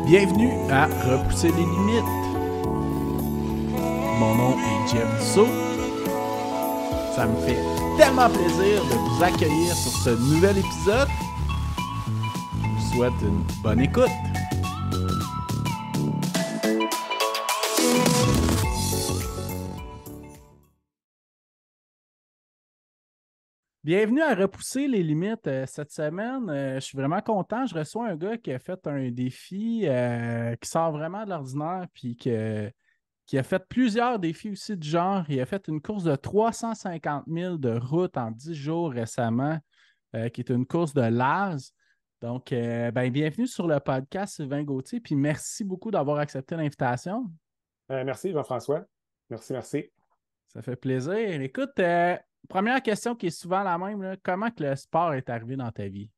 Bienvenue à Repousser les limites. Mon nom est Jeff Dussault. Ça me fait tellement plaisir de vous accueillir sur ce nouvel épisode. Je vous souhaite une bonne écoute. Bienvenue à Repousser les limites. Cette semaine, je suis vraiment content. Je reçois un gars qui a fait un défi qui sort vraiment de l'ordinaire puis qui a fait plusieurs défis aussi du genre. Il a fait une course de 350 000 de route en 10 jours récemment, qui est une course de Laz. Donc, bienvenue sur le podcast Sylvain Gauthier, puis merci beaucoup d'avoir accepté l'invitation. Merci, Jean-François. Merci. Ça fait plaisir. Écoute, première question qui est souvent la même, là, comment que le sport est arrivé dans ta vie?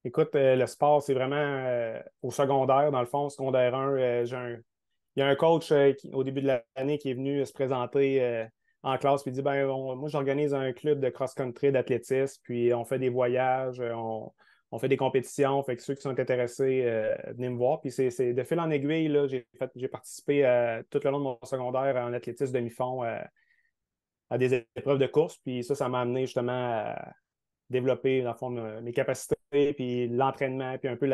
Écoute, le sport, c'est vraiment au secondaire, dans le fond, secondaire 1, il y a un coach au début de l'année qui est venu se présenter en classe puis il dit moi j'organise un club de cross-country, d'athlétisme, puis on fait des voyages, on fait des compétitions, fait que ceux qui sont intéressés, venez me voir. Puis c'est de fil en aiguille, là, j'ai participé tout le long de mon secondaire en athlétisme demi-fond à des épreuves de course, puis ça m'a amené justement à développer, dans le fond, mes capacités, puis l'entraînement, puis un peu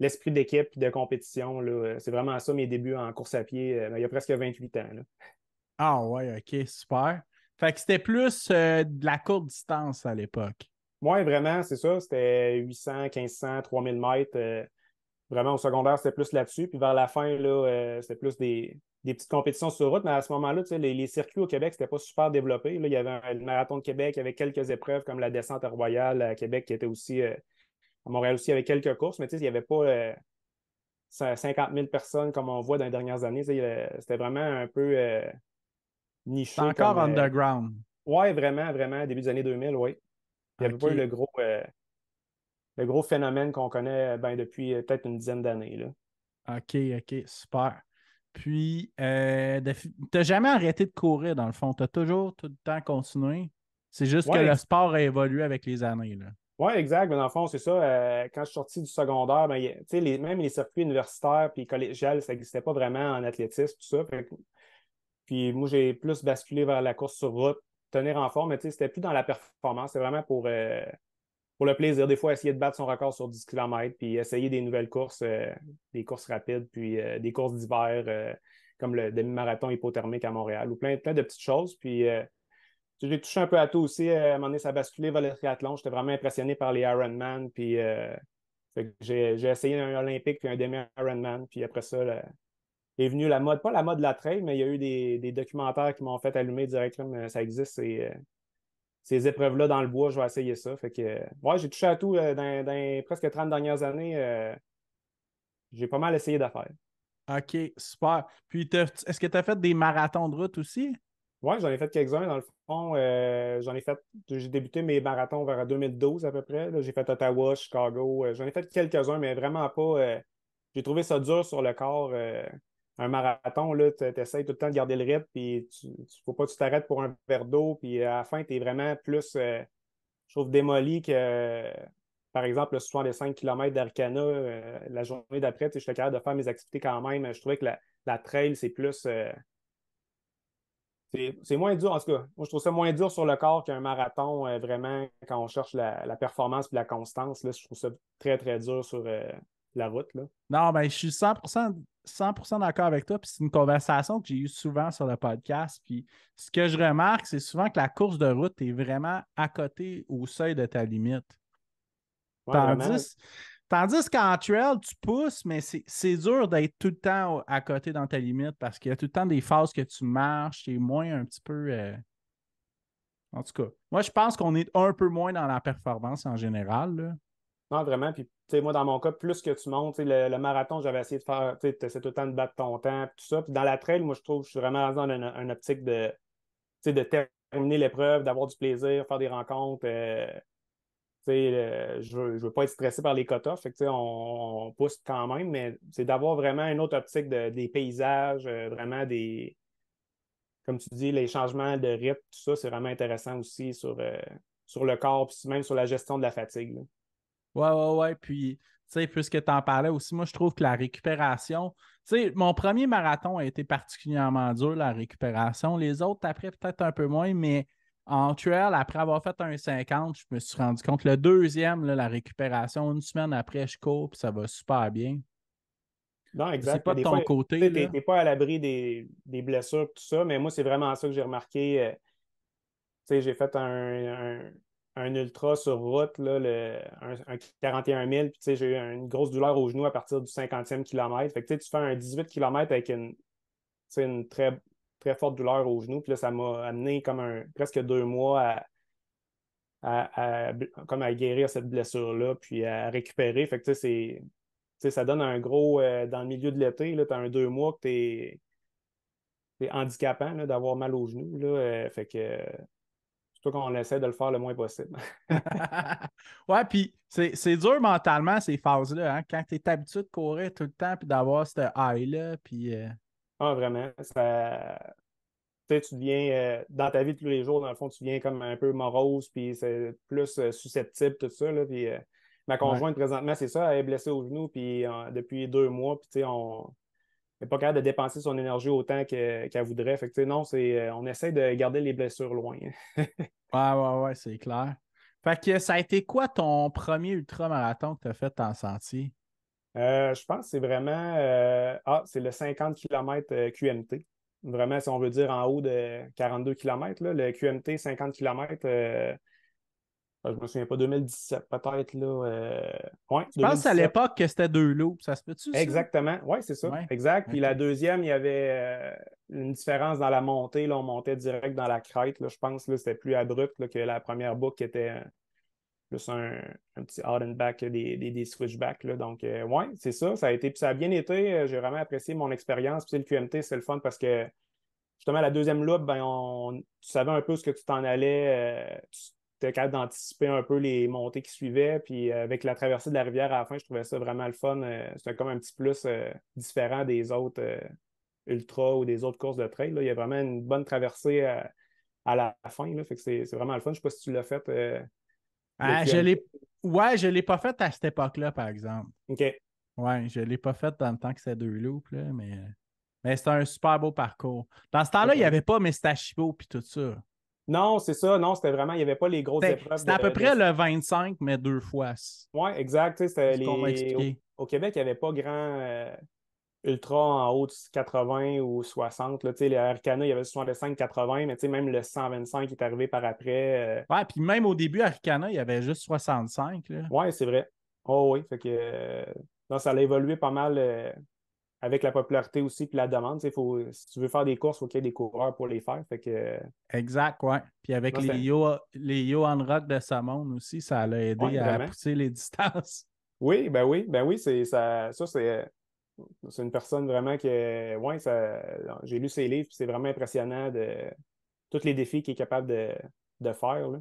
l'esprit d'équipe et de compétition. Là. C'est vraiment ça, mes débuts en course à pied, il y a presque 28 ans. Là. Ah ouais, ok, super. Fait que c'était plus de la courte distance à l'époque. Moi, vraiment, c'est ça. C'était 800, 1500, 3000 mètres. Vraiment, au secondaire, c'était plus là-dessus. Puis vers la fin, là, c'était plus des petites compétitions sur route. Mais à ce moment-là, tu sais, les circuits au Québec, c'était pas super développé. Là, il y avait le marathon de Québec, il y avait quelques épreuves comme la descente à Royal à Québec qui était aussi, à Montréal aussi, il y avait quelques courses. Mais tu sais, il n'y avait pas 50 000 personnes comme on voit dans les dernières années. Tu sais, c'était vraiment un peu C'est niché encore comme. underground. Ouais, vraiment, début des années 2000, oui. Il n'y avait pas eu OK, le gros phénomène qu'on connaît depuis peut-être une dizaine d'années. Là. OK, super. Puis, t'as jamais arrêté de courir, dans le fond. T'as toujours tout le temps continué. C'est juste que le Ouais, sport a évolué avec les années, là. ouais, exact. Mais dans le fond, c'est ça. Quand je suis sorti du secondaire, tu sais, même les circuits universitaires puis collégiales, ça n'existait pas vraiment en athlétisme, tout ça. Puis moi, j'ai plus basculé vers la course sur route, tenir en forme, mais tu sais, c'était plus dans la performance. C'était vraiment pour le plaisir. Des fois, essayer de battre son record sur 10 km, puis essayer des nouvelles courses, des courses rapides, puis des courses d'hiver, comme le demi-marathon hypothermique à Montréal, ou plein de petites choses. Puis j'ai touché un peu à tout aussi. À un moment donné, ça a basculé vers le triathlon. J'étais vraiment impressionné par les Ironman. Puis fait que j'ai essayé un olympique puis un demi-Ironman. Puis après ça, est venue la mode, pas la mode de la trail, mais il y a eu des documentaires qui m'ont fait allumer direct comme ça existe, ces épreuves-là dans le bois, je vais essayer ça. Fait que ouais, j'ai touché à tout dans les presque 30 dernières années. J'ai pas mal essayé d'affaires. OK, super. Puis, est-ce que tu as fait des marathons de route aussi? Ouais, j'en ai fait quelques-uns dans le fond. J'ai débuté mes marathons vers 2012 à peu près. Là, j'ai fait Ottawa, Chicago. J'en ai fait quelques-uns, mais vraiment pas. J'ai trouvé ça dur sur le corps. Un marathon, là, tu essaies tout le temps de garder le rythme, puis faut pas que tu t'arrêtes pour un verre d'eau, puis à la fin, tu es vraiment plus, je trouve, démoli que, par exemple, le 65 km d'Arcana, la journée d'après, tu sais, j'étais capable de faire mes activités quand même. Je trouvais que la trail, c'est plus. C'est moins dur, en tout cas. Moi, je trouve ça moins dur sur le corps qu'un marathon, vraiment, quand on cherche la performance et la constance. Là, je trouve ça très dur sur la route. Là. Non, ben, je suis 100% d'accord avec toi. Puis c'est une conversation que j'ai eue souvent sur le podcast. Puis ce que je remarque, c'est souvent que la course de route est vraiment à côté au seuil de ta limite. Ouais, vraiment. Tandis, tandis qu'en trail, tu pousses, mais c'est dur d'être tout le temps à côté dans ta limite parce qu'il y a tout le temps des phases que tu marches, c'est moins un petit peu. En tout cas, moi, je pense qu'on est un peu moins dans la performance en général, là. Non, vraiment. Puis, tu sais, moi, dans mon cas, plus que tu montes, tu sais, le marathon, j'avais essayé de faire, tu sais, essaies tout le temps de battre ton temps, puis tout ça. Puis dans la trail, moi, je trouve que je suis vraiment dans une optique de, tu sais, de terminer l'épreuve, d'avoir du plaisir, faire des rencontres. Je veux pas être stressé par les quotas, fait que, on pousse quand même, mais c'est d'avoir vraiment une autre optique des paysages, vraiment comme tu dis, les changements de rythme, tout ça, c'est vraiment intéressant aussi sur le corps, puis même sur la gestion de la fatigue. Là. Ouais. Puis, sais, puisque tu en parlais aussi, moi, je trouve que la récupération, tu sais, mon premier marathon a été particulièrement dur, la récupération. Les autres, après, peut-être un peu moins, mais en trail, après avoir fait un 50, je me suis rendu compte. Le deuxième, là, la récupération, une semaine après, je cours, puis ça va super bien. Non, Je sais exact. pas Mais de des ton fois, tu côté, sais, là. t'es pas à l'abri des blessures et tout ça, mais moi, c'est vraiment ça que j'ai remarqué. Tu sais, j'ai fait un ultra sur route, là, un 41 000, puis tu sais, j'ai eu une grosse douleur au genou à partir du 50e kilomètre. Fait que tu sais, tu fais un 18 kilomètres avec une très, très forte douleur au genou, puis là, ça m'a amené comme presque 2 mois comme à guérir cette blessure-là, puis à récupérer. Fait que tu sais, tu sais, ça donne un gros, dans le milieu de l'été, tu as un 2 mois que c'est handicapant là, d'avoir mal au genou. Là, fait que surtout qu'on essaie de le faire le moins possible. Ouais, puis c'est dur mentalement, ces phases-là, hein, quand tu es habitué de courir tout le temps, puis d'avoir ce high-là, puis... Ah, vraiment. Tu sais, tu deviens, dans ta vie de tous les jours, dans le fond, tu deviens comme un peu morose, puis c'est plus susceptible, tout ça. Là, puis, ma ouais. conjointe, présentement, c'est ça, elle est blessée au genou, puis depuis 2 mois, puis tu sais, on n'est pas capable de dépenser son énergie autant qu'elle voudrait. Fait que, tu sais, non, on essaie de garder les blessures loin. Ouais, c'est clair. Fait que ça a été quoi ton premier ultramarathon que tu as fait en sentier? Je pense que c'est vraiment c'est le 50 km QMT. Vraiment, si on veut dire en haut de 42 km, là, le QMT 50 km, je me souviens pas, 2017 peut-être, là. Ouais, Je pense à 2017. l'époque que c'était deux loops. Ça se peut-tu, ça? Exactement. Oui, c'est ça. Ouais. Exact. Puis la OK. deuxième, il y avait une différence dans la montée. Là, on montait direct dans la crête. Là, je pense que c'était plus abrupt là, que la première boucle qui était plus un petit out and back, des switchbacks. Là. Donc, ouais, c'est ça. Puis ça a bien été. J'ai vraiment apprécié mon expérience. Puis le QMT, c'est le fun parce que justement, la deuxième loop, ben, tu savais un peu ce que tu t'en allais. Tu étais capable d'anticiper un peu les montées qui suivaient. Puis avec la traversée de la rivière à la fin, je trouvais ça vraiment le fun. C'était comme un petit plus différent des autres ultras ou des autres courses de trail. Là. Il y a vraiment une bonne traversée à la fin. Là. Fait que c'est vraiment le fun. Je ne sais pas si tu l'as fait, le Ah, QMT. Ouais, je l'ai pas fait à cette époque-là, par exemple. OK. Ouais, je l'ai pas fait dans le temps que c'était deux loops, là, mais c'était un super beau parcours. Dans ce temps-là, il n'y OK. avait pas Mestachibo puis tout ça. Non, c'est ça. Non, c'était vraiment, il n'y avait pas les grosses épreuves C'était à peu près le 25, mais deux fois. C'est Oui, exact. Tu sais, c'était ce qu'on m'a Au, expliqué. au Québec, il n'y avait pas grand ultra en haut de 80 ou 60. Là. Tu sais, le Arcana, il y avait le 65-80, mais tu sais, même le 125 qui est arrivé par après. Ouais, puis même au début, Arcana, il y avait juste 65, là. Oui, c'est vrai. Oh oui, fait que non, ça a évolué pas mal avec la popularité aussi puis la demande. Tu sais, si tu veux faire des courses, il faut qu'il y ait des coureurs pour les faire. Fait que Exact, ouais. Puis avec non, c'était. Les Johan Rock de sa monde aussi, ça l'a Oui, aidé à vraiment. pousser les distances. Ben oui, ça c'est une personne vraiment que ouais, j'ai lu ses livres, puis c'est vraiment impressionnant de tous les défis qu'il est capable de faire. Là.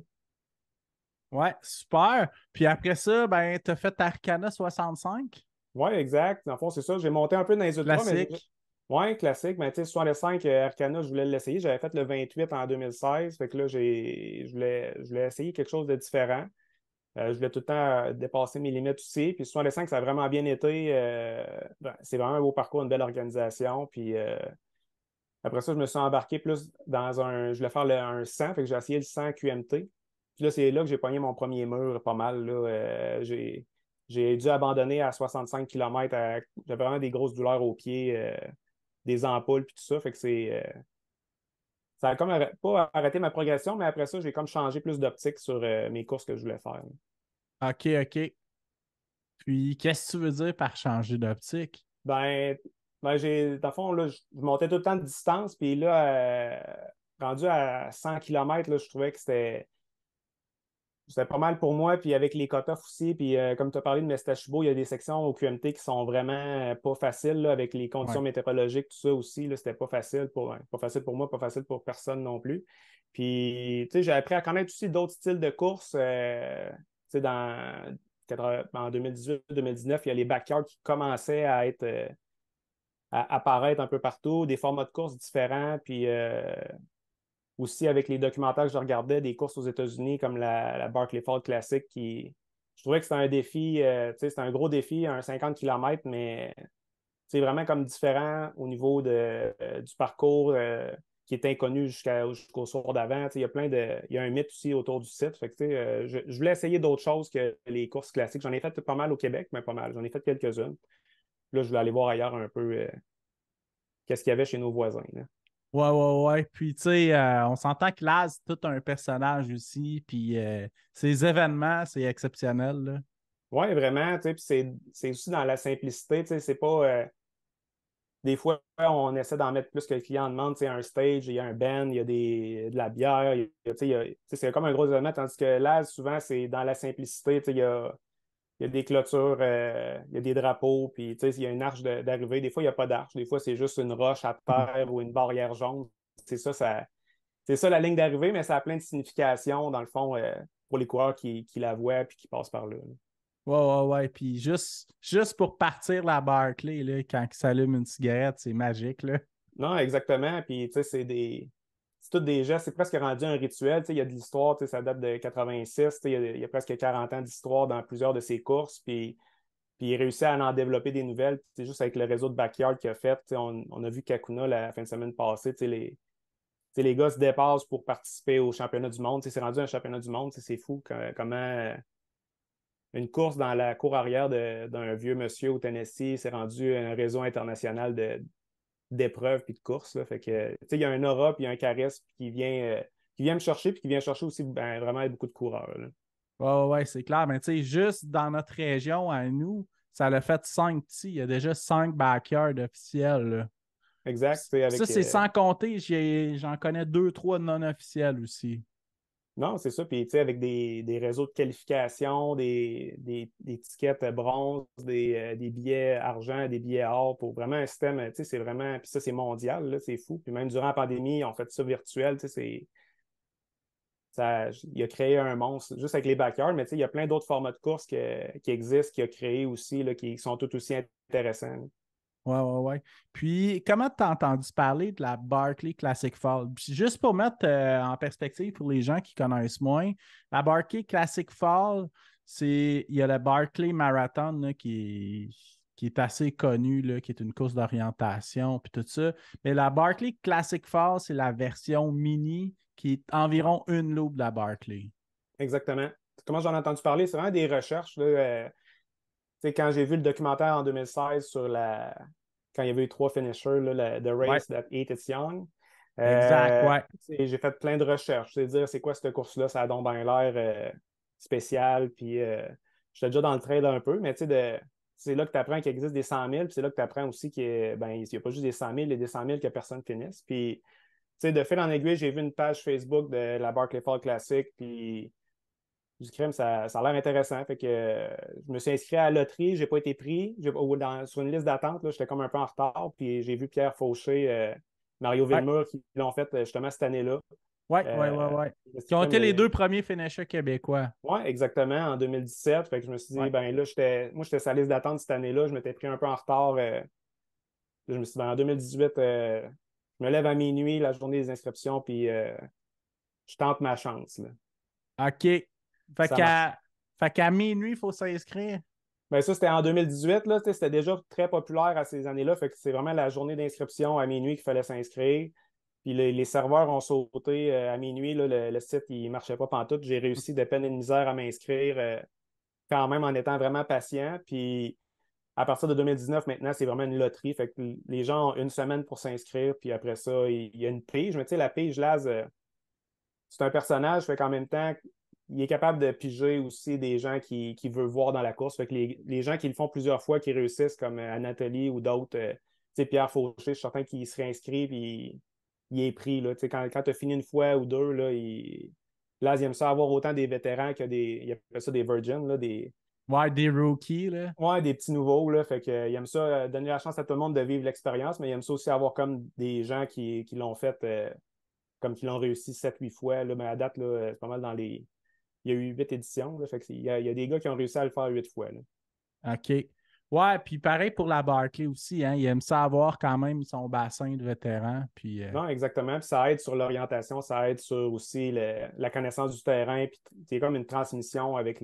Ouais, super. Puis après ça, ben, t'as fait Arcana 65, Oui, exact. Dans le fond, c'est ça. J'ai monté un peu dans les ultras, mais classique. ouais, classique. Mais tu sais, 65 Arcana, je voulais l'essayer. J'avais fait le 28 en 2016. Fait que là, je voulais essayer quelque chose de différent. Je voulais tout le temps dépasser mes limites aussi. Puis 65, ça a vraiment bien été. C'est vraiment un beau parcours, une belle organisation. Puis après ça, je me suis embarqué plus dans un. Je voulais faire un 100, fait que j'ai essayé le 100 QMT. Puis là, c'est là que j'ai pogné mon premier mur pas mal. Là. J'ai dû abandonner à 65 km. J'avais vraiment des grosses douleurs aux pieds, des ampoules, puis tout ça. Fait que ça a comme pas arrêté ma progression, mais après ça, j'ai comme changé plus d'optique sur mes courses que je voulais faire. OK. Puis, qu'est-ce que tu veux dire par changer d'optique? Ben, dans le fond, là, je montais tout le temps de distance, puis là, rendu à 100 km, là, je trouvais que c'était pas mal pour moi, puis avec les cut-offs aussi, puis comme tu as parlé de Mestachibo, il y a des sections au QMT qui sont vraiment pas faciles, là, avec les conditions Ouais. météorologiques, tout ça aussi, là, c'était pas facile pour moi, pas facile pour personne non plus. Puis, tu sais, j'ai appris à connaître aussi d'autres styles de course, tu sais, en 2018-2019, il y a les backyards qui commençaient à apparaître un peu partout, des formats de course différents, puis aussi avec les documentaires que je regardais, des courses aux États-Unis comme la Barclay Ford Classic je trouvais que c'était un défi, c'était un gros défi, un 50 kilomètres, mais c'est vraiment comme différent au niveau du parcours qui est inconnu jusqu'au soir d'avant. Il y a il y a un mythe aussi autour du site. Fait que, je voulais essayer d'autres choses que les courses classiques. J'en ai fait pas mal au Québec, mais pas mal. J'en ai fait quelques-unes. Là, je voulais aller voir ailleurs un peu qu'est-ce qu'il y avait chez nos voisins. Là. Ouais, ouais, ouais. Puis, tu sais, on s'entend que Laz, c'est tout un personnage aussi. Puis, ces événements, c'est exceptionnel, là. Oui, vraiment. Puis c'est aussi dans la simplicité. C'est pas. Des fois, on essaie d'en mettre plus que le client demande. Un stage, il y a un band, il y a de la bière. C'est comme un gros événement. Tandis que là, souvent, c'est dans la simplicité. Il y a des clôtures, il y a des drapeaux, puis il y a une arche d'arrivée. Des fois, il n'y a pas d'arche. Des fois, c'est juste une roche à terre ou une barrière jaune. C'est ça la ligne d'arrivée, mais ça a plein de significations, dans le fond, pour les coureurs qui la voient et qui passent par là. Ouais, ouais, ouais. Puis, juste pour partir la Barclay, là, quand il s'allume une cigarette, c'est magique, là. Non, exactement. Puis, c'est tous des gestes, c'est presque rendu un rituel. Il y a de l'histoire, ça date de 86. Il y a presque 40 ans d'histoire dans plusieurs de ses courses. Puis il réussit à en développer des nouvelles. C'est juste avec le réseau de Backyard qu'il a fait. On a vu Kakuna la fin de semaine passée. Les gars se dépassent pour participer au championnat du monde. C'est rendu un championnat du monde. C'est fou comment une course dans la cour arrière d'un vieux monsieur au Tennessee s'est rendu un réseau international d'épreuves et de courses. Là. Fait que, il y a un aura et un charisme qui vient me chercher puis qui vient chercher aussi vraiment beaucoup de coureurs. Là. Ouais, ouais, ouais, c'est clair. Mais, tu sais, juste dans notre région, à nous, ça l'a fait 5 petits. Il y a déjà 5 backyards officiels, là. Exact. Ça, c'est sans compter, j'en connais 2, 3 non officiels aussi. Non, c'est ça. Puis, avec des réseaux de qualification, des tickets bronze, des billets argent, des billets or pour vraiment un système, c'est vraiment. Puis ça, c'est mondial, là, c'est fou. Puis même durant la pandémie, on fait ça virtuel, il a créé un monstre juste avec les backyards, mais il y a plein d'autres formats de courses qui existent, qu'il a créé aussi, là, qui sont tout aussi intéressants. Ouais, ouais, ouais. Puis, comment tu as entendu parler de la Barclay Classic Fall? Puis, juste pour mettre en perspective pour les gens qui connaissent moins, la Barclay Classic Fall, il y a le Barclay Marathon là, qui est assez connu, là, qui est une course d'orientation, puis tout ça. Mais la Barclay Classic Fall, c'est la version mini qui est environ une loupe de la Barclay. Exactement. Comment j'en ai entendu parler? C'est vraiment des recherches. Là, quand j'ai vu le documentaire en 2016 quand il y avait eu 3 finishers, là, The Ouais, Race That Ate Its Young, exact, ouais. j'ai fait plein de recherches. C'est dire c'est quoi cette course-là, ça a donc bien l'air spécial. Puis j'étais déjà dans le trade un peu, mais c'est là que tu apprends qu'il existe des 100 000, puis c'est là que tu apprends aussi qu'il n'y a pas juste des 100 000, il y a des 100 000 que personne finisse. Puis de fil en aiguille, j'ai vu une page Facebook de la Barclay Fall Classic, puis du crime, ça a l'air intéressant. Fait que je me suis inscrit à la loterie, j'ai pas été pris. Sur une liste d'attente, j'étais comme un peu en retard. Puis j'ai vu Pierre Fauché, Mario Ouais, Villemur qui l'ont fait justement cette année-là. ouais, ouais, ouais, Euh, ouais. je me suis Qui dit, ont comme été les 2 premiers finishers québécois. ouais, exactement, en 2017. Fait que je me suis dit, Ouais. ben là, j'étais sur la liste d'attente cette année-là. Je m'étais pris un peu en retard. Je me suis dit, ben, en 2018, je me lève à minuit la journée des inscriptions, puis je tente ma chance. Là. OK. Fait Ça marche. qu'à minuit, il faut s'inscrire. Ben ça, c'était en 2018, là, c'était déjà très populaire à ces années-là. Fait que c'est vraiment la journée d'inscription à minuit qu'il fallait s'inscrire. Puis les serveurs ont sauté à minuit. Là, le site, il ne marchait pas pantoute. J'ai réussi de peine et de misère à m'inscrire quand même en étant vraiment patient. Puis à partir de 2019, maintenant, c'est vraiment une loterie. Fait que les gens ont une semaine pour s'inscrire. Puis après ça, il y a une pige. Mais tu sais, la pige, là, c'est un personnage, fait qu'en même temps, il est capable de piger aussi des gens qui veut voir dans la course. Fait que les gens qui le font plusieurs fois, qui réussissent, comme Anatoly ou d'autres, tu sais, Pierre Fauché, je suis certain qu'il serait inscrit puis il est pris. Là. Tu sais, quand tu as fini une fois ou deux, là, il aime ça avoir autant des vétérans que il appelle ça des virgins, là, Ouais, des rookies, là. ouais, des petits nouveaux. Là, fait que, il aime ça donner la chance à tout le monde de vivre l'expérience, mais il aime ça aussi avoir comme des gens qui l'ont fait. Comme qu'ils l'ont réussi 7, 8 fois. Là, mais à date, là, c'est pas mal dans les. Il y a eu 8 éditions. Là, fait que il y a des gars qui ont réussi à le faire 8 fois. Là. OK. Ouais, puis pareil pour la Barclay aussi, hein. Il aime ça avoir quand même son bassin de vétérans. Puis, Non, exactement. Puis ça aide sur l'orientation, ça aide sur aussi la connaissance du terrain. Puis c'est comme une transmission avec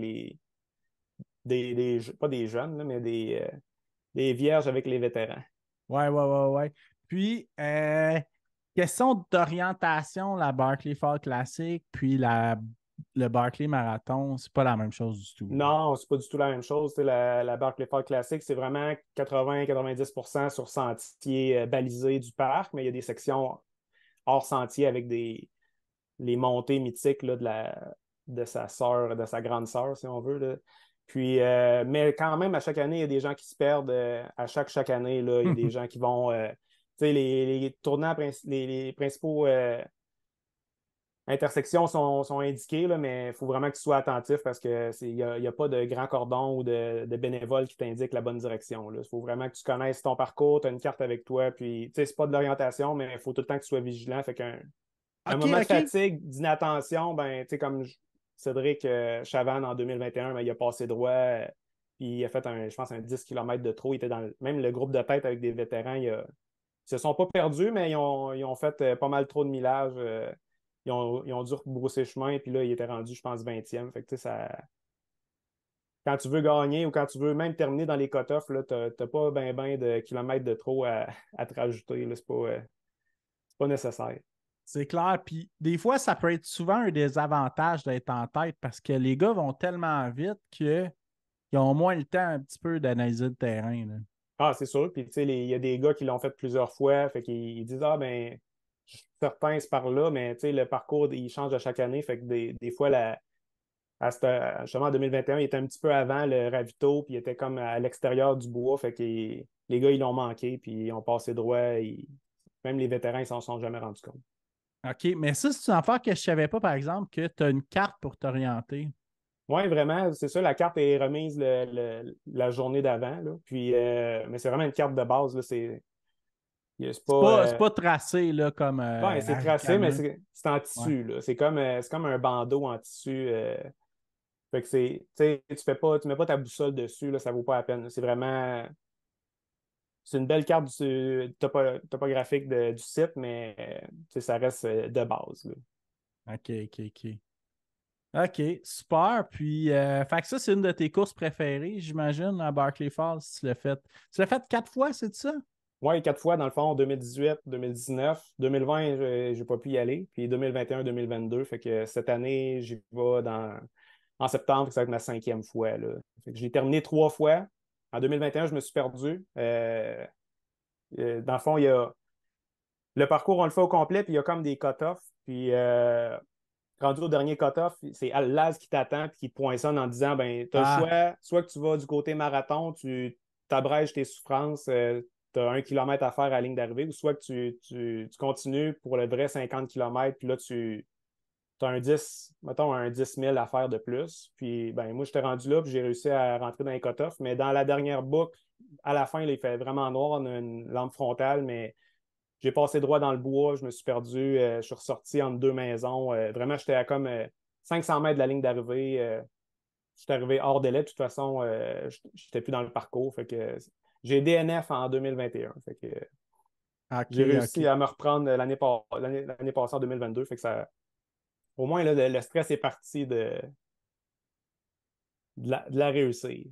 pas des jeunes, là, mais des vierges avec les vétérans. Ouais. Puis, question d'orientation, la Barclay Fall Classic, puis le Barclay Marathon, c'est pas la même chose du tout. Non, c'est pas du tout la même chose. Tu sais, la Barclay Park Classic, c'est vraiment 80-90% sur sentier balisé du parc, mais il y a des sections hors sentier avec les montées mythiques là, de sa sœur, de sa grande sœur, si on veut. Là. Puis, mais quand même, à chaque année, il y a des gens qui se perdent. À chaque année, là, il y a des gens qui vont. Tu sais, les tournants, les principaux intersections sont indiquées, là, mais il faut vraiment que tu sois attentif parce qu'il n'y a pas de grand cordon ou de bénévole qui t'indique la bonne direction. Il faut vraiment que tu connaisses ton parcours, tu as une carte avec toi, puis c'est pas de l'orientation, mais il faut tout le temps que tu sois vigilant. Fait un OK, moment de OK. fatigue, d'inattention, ben, comme Cédric Chavannes en 2021, ben, il a passé droit, puis il a fait, je pense, un 10 km de trop. Il était dans même le groupe de tête avec des vétérans. Ils se sont pas perdus, mais ils ont fait pas mal trop de millage. Ils ont dû rebrousser chemin, puis là, il était rendu, je pense, 20e. Fait que, tu sais, quand tu veux gagner ou quand tu veux même terminer dans les cut-offs, tu n'as pas ben de kilomètres de trop à te rajouter. Là. C'est pas nécessaire. C'est clair. Puis des fois, ça peut être souvent un désavantage d'être en tête parce que les gars vont tellement vite qu'ils ont moins le temps un petit peu d'analyser le terrain. Là. Ah, c'est sûr. Puis, tu sais, il y a des gars qui l'ont fait plusieurs fois. Fait qu'ils disent, ah, ben, certains, c'est par là, mais, tu sais, le parcours, il change à chaque année. Fait que des fois, justement, en 2021, il était un petit peu avant le ravito, puis il était comme à l'extérieur du bois. Fait que les gars, ils l'ont manqué, puis ils ont passé droit. Même les vétérans, ils s'en sont jamais rendus compte. OK, mais ça, c'est une affaire que je ne savais pas, par exemple, que tu as une carte pour t'orienter. Oui, vraiment, c'est ça. La carte est remise la journée d'avant. Là. Puis, mais c'est vraiment une carte de base. Là. C'est pas. C'est pas tracé là, comme Ouais, c'est Harry tracé, mais Camus. c'est en Ouais. tissu. Là. C'est comme un bandeau en tissu. Fait que tu mets pas ta boussole dessus, là, ça vaut pas la peine. C'est vraiment. C'est une belle carte topographique du site, mais ça reste de base. Là. OK. OK, super. Puis, fait que ça, c'est une de tes courses préférées, j'imagine, à Barclay Falls. Tu l'as fait 4 fois, c'est ça? Oui, 4 fois, dans le fond, 2018, 2019. 2020, j'ai pas pu y aller. Puis 2021, 2022. Fait que cette année, j'y vais en septembre, ça va être ma 5e fois. Là. Fait que j'ai terminé 3 fois. En 2021, je me suis perdu. Dans le fond, il y a le parcours, on le fait au complet, puis il y a comme des cut-offs. Puis rendu au dernier cut-off, c'est Laz qui t'attend puis qui te poinçonne en disant ben, tu as le Ah, choix, soit que tu vas du côté marathon, tu t'abrèges tes souffrances, tu as 1 kilomètre à faire à la ligne d'arrivée, ou soit que tu continues pour le vrai 50 km, puis là, tu as mettons un 10 000 à faire de plus. Puis ben, moi, j'étais rendu là, puis j'ai réussi à rentrer dans les cut-offs, mais dans la dernière boucle, à la fin, là, il fait vraiment noir, on a une lampe frontale, mais j'ai passé droit dans le bois, je me suis perdu, je suis ressorti entre deux maisons. Vraiment, j'étais à comme 500 mètres de la ligne d'arrivée. Je suis arrivé hors délai. De toute façon, je n'étais plus dans le parcours. Fait que j'ai DNF en 2021. Fait que OK, j'ai réussi OK. à me reprendre l'année passée en 2022. Fait que au moins, là, le stress est parti de la réussir.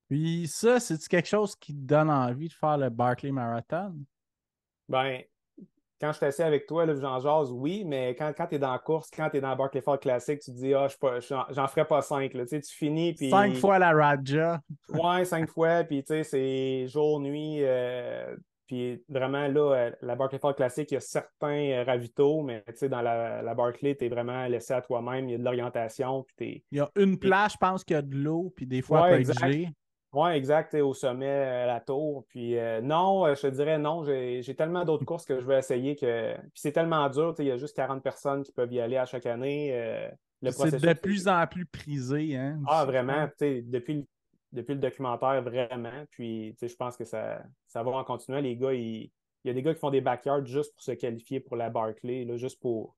Puis ça, c'est-tu quelque chose qui te donne envie de faire le Barclay Marathon? Ben, quand je suis assis avec toi, là, j'en jase, oui, mais quand tu es dans la course, quand tu es dans la Barclay Ford classique, tu te dis, ah, j'en ferai pas 5. Là. Tu sais, tu finis, Cinq puis fois la Raja. ouais, 5 fois, puis tu sais, c'est jour, nuit. Puis vraiment, là, la Barclay Ford classique, il y a certains ravitaux, mais tu sais, dans la Barclay, tu es vraiment laissé à toi-même. Il y a de l'orientation, puis Il y a une t'es. plage, je pense qu'il y a de l'eau, puis des fois, elle Ouais, peut être exact. gelée. Ouais, exact, t'es au sommet, la tour. Puis non, je te dirais non, j'ai tellement d'autres courses que je veux essayer que. Puis c'est tellement dur, tu sais, il y a juste 40 personnes qui peuvent y aller à chaque année. Le Puis c'est de processus plus en plus prisé, hein, Ah, aussi, je vraiment, pense. tu sais, depuis le documentaire, vraiment. Puis, tu sais, je pense que ça va en continuant. Les gars, il y a des gars qui font des backyards juste pour se qualifier pour la Barclay, là, juste pour.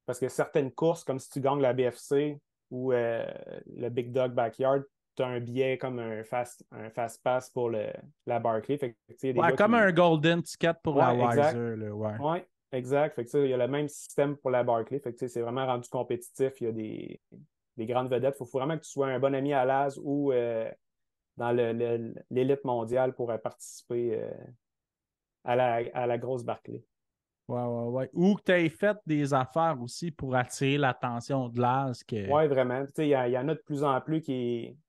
Parce que certaines courses, comme si tu gagnes la BFC ou le Big Dog Backyard, tu as un billet comme un fast pass pour la Barclay. Fait que, tu sais, il y a des Ouais, gars comme un qui. golden ticket pour la Ouais, exact. Wiser, là, ouais. Ouais, exact. Fait que, ça, il y a le même système pour la Barclay. Fait que, tu sais, c'est vraiment rendu compétitif. Il y a des les grandes vedettes. Il faut vraiment que tu sois un bon ami à Laz ou dans l'élite mondiale pour participer à la grosse Barclay. Ouais, ouais, ouais. Ou que tu aies fait des affaires aussi pour attirer l'attention de l'AS. Oui, vraiment. Il y en a de plus en plus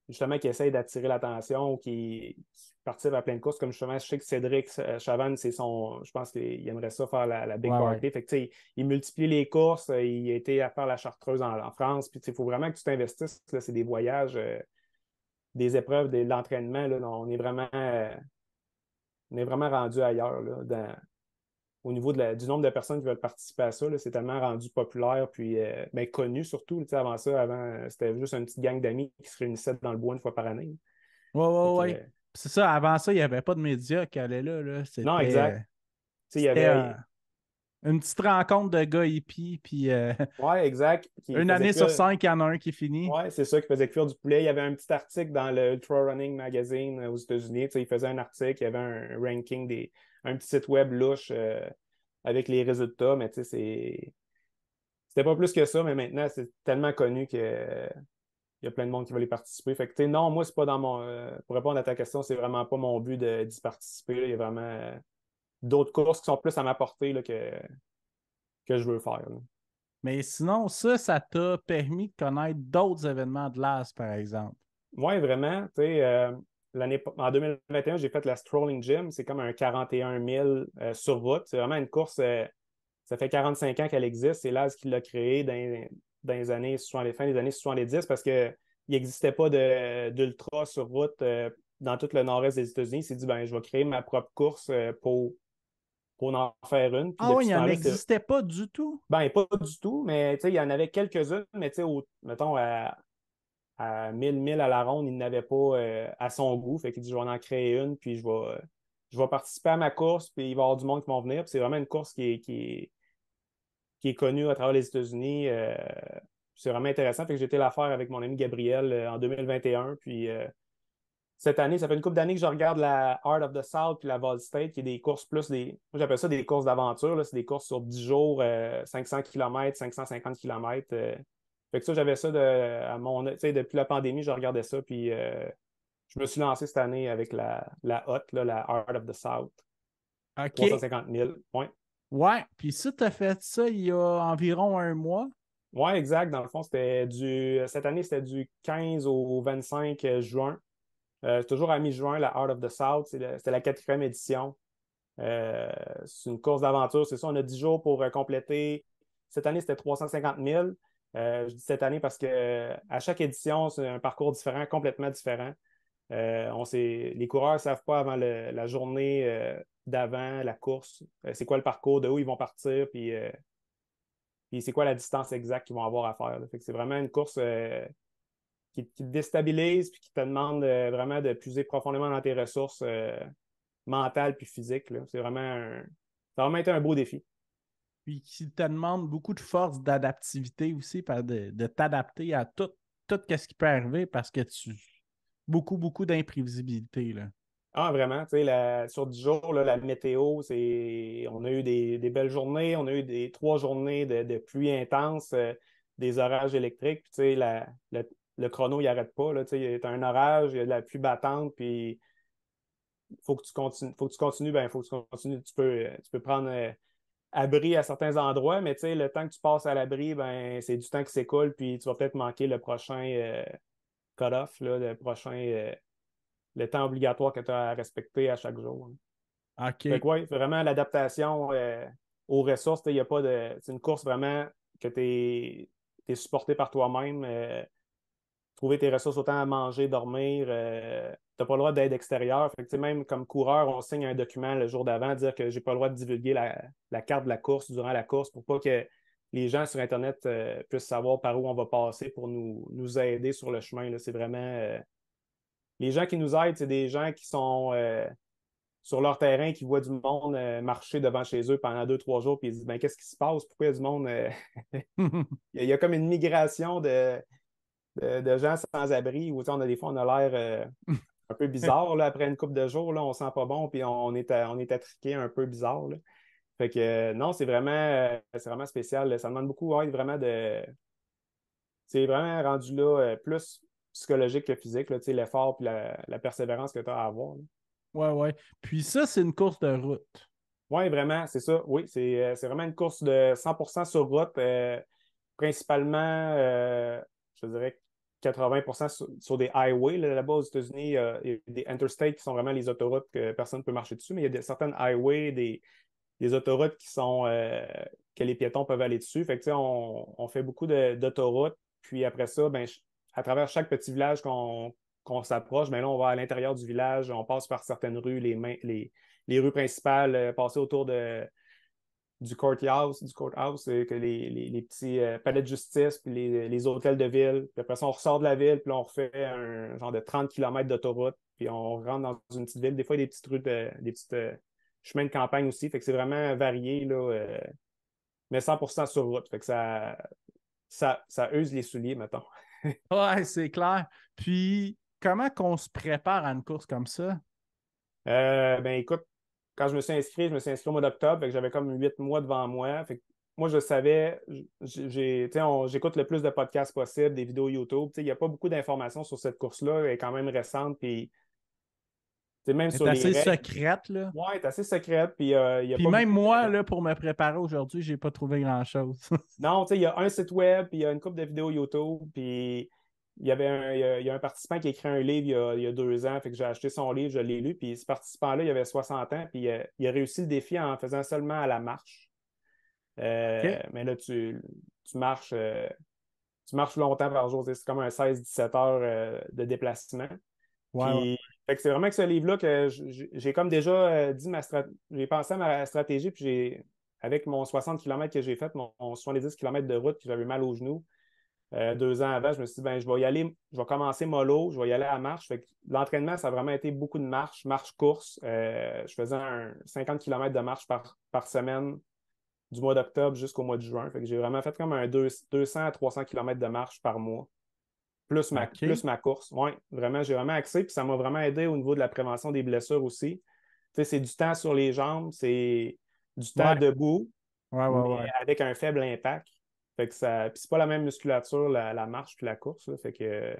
justement, qui essayent d'attirer l'attention ou qui participent à plein de courses. Comme justement, je sais que Cédric Chavannes, je pense qu'il aimerait ça faire la Big Ouais, ouais. Barclay. Fait que, il multiplie les courses. Il a été à faire la Chartreuse en France. Puis, il faut vraiment que tu t'investisses. Là, c'est des voyages, des épreuves, de l'entraînement. Là, on est vraiment rendu ailleurs là, au niveau du nombre de personnes qui veulent participer à ça. Là, c'est tellement rendu populaire puis ben, connu surtout. Avant ça, c'était juste une petite gang d'amis qui se réunissaient dans le bois une fois par année. Ouais, Fait ouais, que, ouais. C'est ça, avant ça, il n'y avait pas de médias qui allaient là, là. non, exact. Il y C'était avait. une petite rencontre de gars hippies, puis Ouais, exact. Qui une faisait année sur cuire. 5, il y en a un qui finit. Ouais, c'est ça, qui faisait cuire du poulet. Il y avait un petit article dans le Ultra Running Magazine aux États-Unis. Il faisait un article, il y avait un ranking un petit site web louche avec les résultats, mais c'était pas plus que ça, mais maintenant, c'est tellement connu que il y a plein de monde qui veut y participer. Fait que, non, moi, c'est pas dans pour répondre à ta question, c'est vraiment pas mon but d'y participer. Là. Il y a vraiment d'autres courses qui sont plus à ma portée là, que je veux faire. Là. Mais sinon, ça t'a permis de connaître d'autres événements de l'AS, par exemple. Oui, vraiment. En 2021, j'ai fait la Strolling Gym. C'est comme un 41 000 sur route. C'est vraiment une course. Ça fait 45 ans qu'elle existe. C'est Laz qui l'a créée dans les années 70, fin des années 70 parce qu'il n'existait pas d'ultra sur route dans tout le nord-est des États-Unis. Il s'est dit, ben, je vais créer ma propre course pour en faire une. Puis Ah oui, depuis il ce n'y en temps-là, existait pas du tout. ben, pas du tout, mais il y en avait quelques-unes, mais mettons, à 1000 à la ronde, il n'avait pas à son goût. Fait qu'il dit, je vais en créer une, puis je vais participer à ma course, puis il va y avoir du monde qui va venir. Puis c'est vraiment une course qui est connue à travers les États-Unis. C'est vraiment intéressant. Fait que j'ai été la faire avec mon ami Gabriel en 2021. Puis cette année, ça fait une couple d'années que je regarde la Heart of the South puis la Vol State, qui est des courses moi, j'appelle ça des courses d'aventure. Là. C'est des courses sur 10 jours, 500 km, 550 km. Fait que ça, j'avais ça depuis la pandémie, je regardais ça. Puis je me suis lancé cette année avec la HOT, là, la Heart of the South, OK. 350 000. Ouais. Ouais. Puis si tu as fait ça il y a environ un mois. Ouais, exact. Dans le fond, cette année, c'était du 15 au 25 juin. Toujours à mi-juin, la Heart of the South. C'était la 4e édition. C'est une course d'aventure, c'est ça. On a 10 jours pour compléter. Cette année, c'était 350 000. Je dis cette année parce que à chaque édition, c'est un parcours différent, complètement différent. Les coureurs ne savent pas avant la journée d'avant la course, c'est quoi le parcours, de où ils vont partir, puis c'est quoi la distance exacte qu'ils vont avoir à faire. Là. Fait que c'est vraiment une course qui te déstabilise puis qui te demande vraiment de puiser profondément dans tes ressources mentales puis physiques. Là. Ça a vraiment été un beau défi. Puis qui te demande beaucoup de force d'adaptivité aussi, de t'adapter à tout ce qui peut arriver parce que beaucoup, beaucoup d'imprévisibilité, là. Ah, vraiment, sur 10 jours, là, la météo, on a eu des belles journées, on a eu des 3 journées de pluie intense, des orages électriques, puis le chrono, il n'arrête pas, là, il y a un orage, il y a de la pluie battante, puis il faut que tu continues, ben, faut que tu continues, tu peux prendre abri à certains endroits, mais le temps que tu passes à l'abri, ben, c'est du temps qui s'écoule, puis tu vas peut-être manquer le prochain cut-off, là, le temps obligatoire que tu as à respecter à chaque jour. Fait OK. que oui, vraiment l'adaptation aux ressources, il y a pas de. C'est une course vraiment que tu es supporté par toi-même. Trouver tes ressources autant à manger, dormir. Tu n'as pas le droit d'aide extérieure. Fait que, même comme coureur, on signe un document le jour d'avant, dire que j'ai pas le droit de divulguer la carte de la course durant la course pour pas que les gens sur Internet puissent savoir par où on va passer pour nous aider sur le chemin. Là. C'est vraiment. Les gens qui nous aident, c'est des gens qui sont sur leur terrain, qui voient du monde marcher devant chez eux pendant 2, 3 jours, puis ils disent ben, qu'est-ce qui se passe? Pourquoi il y a du monde? Il y a comme une migration de gens sans abri où des fois on a l'air un peu bizarre là, après une couple de jours, là, on sent pas bon, puis on est attriqué un peu bizarre. Là. Fait que non, c'est vraiment spécial. Ça demande beaucoup vraiment c'est vraiment rendu là plus psychologique que physique, là, l'effort et la persévérance que tu as à avoir. Ouais, ouais. Puis ça, c'est une course de route. Oui, vraiment, c'est ça. Oui, c'est vraiment une course de 100% sur route, principalement, je dirais 80% sur des highways. Là-bas aux États-Unis, il y a des interstates qui sont vraiment les autoroutes que personne ne peut marcher dessus, mais il y a certaines highways, des autoroutes que les piétons peuvent aller dessus. Fait que, on fait beaucoup d'autoroutes. Puis après ça, ben, à travers chaque petit village qu'on s'approche, ben là, on va à l'intérieur du village, on passe par certaines rues, les rues principales, passer autour du courthouse, que les petits palais de justice, puis les hôtels de ville. Puis après ça, on ressort de la ville, puis là, on refait un genre de 30 km d'autoroute, puis on rentre dans une petite ville. Des fois, il y a des petites rues, des petits chemins de campagne aussi. Fait que c'est vraiment varié, là, mais 100% sur route. Fait que ça use les souliers, mettons. Ouais, c'est clair. Puis, comment qu'on se prépare à une course comme ça? Ben écoute, quand je me suis inscrit au mois d'octobre, fait que j'avais comme 8 mois devant moi. Fait que moi, je savais, j'écoute le plus de podcasts possible, des vidéos YouTube. Il n'y a pas beaucoup d'informations sur cette course-là, elle est quand même récente, puis même Elle est sur les assez règles, secrète, là. ouais, elle est assez secrète, puis il n'y a Puis pas même beaucoup moi, de... là, pour me préparer aujourd'hui, j'ai pas trouvé grand-chose. Non, il y a un site web, puis il y a une couple de vidéos YouTube, puis il y a un participant qui a écrit un livre il y a 2 ans, fait que j'ai acheté son livre, je l'ai lu, puis ce participant-là, il avait 60 ans, puis il a réussi le défi en faisant seulement à la marche. OK. Mais là, tu marches, tu marches longtemps par jour, c'est comme un 16-17 heures de déplacement. Ouais, ouais. Puis, fait que c'est vraiment que ce livre-là que j'ai comme déjà dit j'ai pensé à ma stratégie, puis avec mon 60 km que j'ai fait, mon 70 km de route, puis j'avais mal aux genoux 2 ans avant, je me suis dit, ben, je vais y aller, je vais commencer mollo, je vais y aller à la marche. Fait que l'entraînement, ça a vraiment été beaucoup de marche-course. Je faisais un 50 km de marche par semaine du mois d'octobre jusqu'au mois de juin. Fait que j'ai vraiment fait comme un 200 à 300 km de marche par mois, plus OK. ma course. Oui, vraiment, j'ai vraiment axé, puis ça m'a vraiment aidé au niveau de la prévention des blessures aussi. Tu sais, c'est du temps sur les jambes, c'est du temps Ouais, debout, ouais, ouais, mais ouais. avec un faible impact. Fait que puis c'est pas la même musculature, la marche puis la course, là. Fait que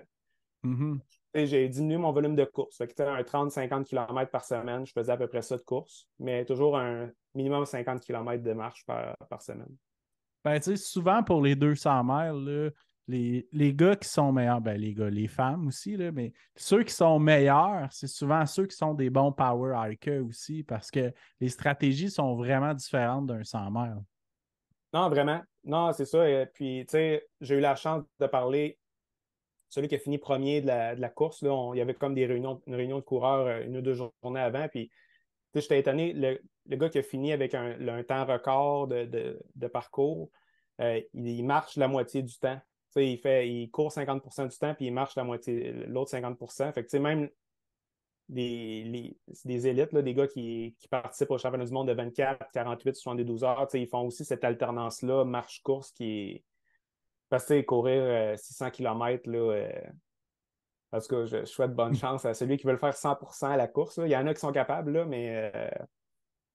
Mhm. tu sais, j'ai diminué mon volume de course. Fait que tu sais, un 30-50 km par semaine, je faisais à peu près ça de course, mais toujours un minimum 50 km de marche par semaine. Ben, tu sais, souvent pour les 200 miles, là, les gars qui sont meilleurs, ben, les gars, les femmes aussi, là, mais ceux qui sont meilleurs, c'est souvent ceux qui sont des bons power hikers aussi, parce que les stratégies sont vraiment différentes d'un 100 miles. Non, vraiment. Non, c'est ça. Et puis, tu sais, j'ai eu la chance de parler, celui qui a fini premier de la course, là, il y avait comme une réunion de coureurs 1 ou 2 journées avant. Puis, tu sais, j'étais étonné, le gars qui a fini avec un temps record de parcours, il marche la moitié du temps. Tu sais, il court 50% du temps, puis il marche l'autre 50%. Fait que, tu sais, même des élites, là, des gars qui participent au championnat du monde de 24, 48, 72 heures, tu sais, ils font aussi cette alternance-là, marche-course, qui est. Parce que, tu sais, courir 600 km, là, en tout cas, je souhaite bonne chance à celui qui veut le faire 100% à la course, là. Il y en a qui sont capables, là, mais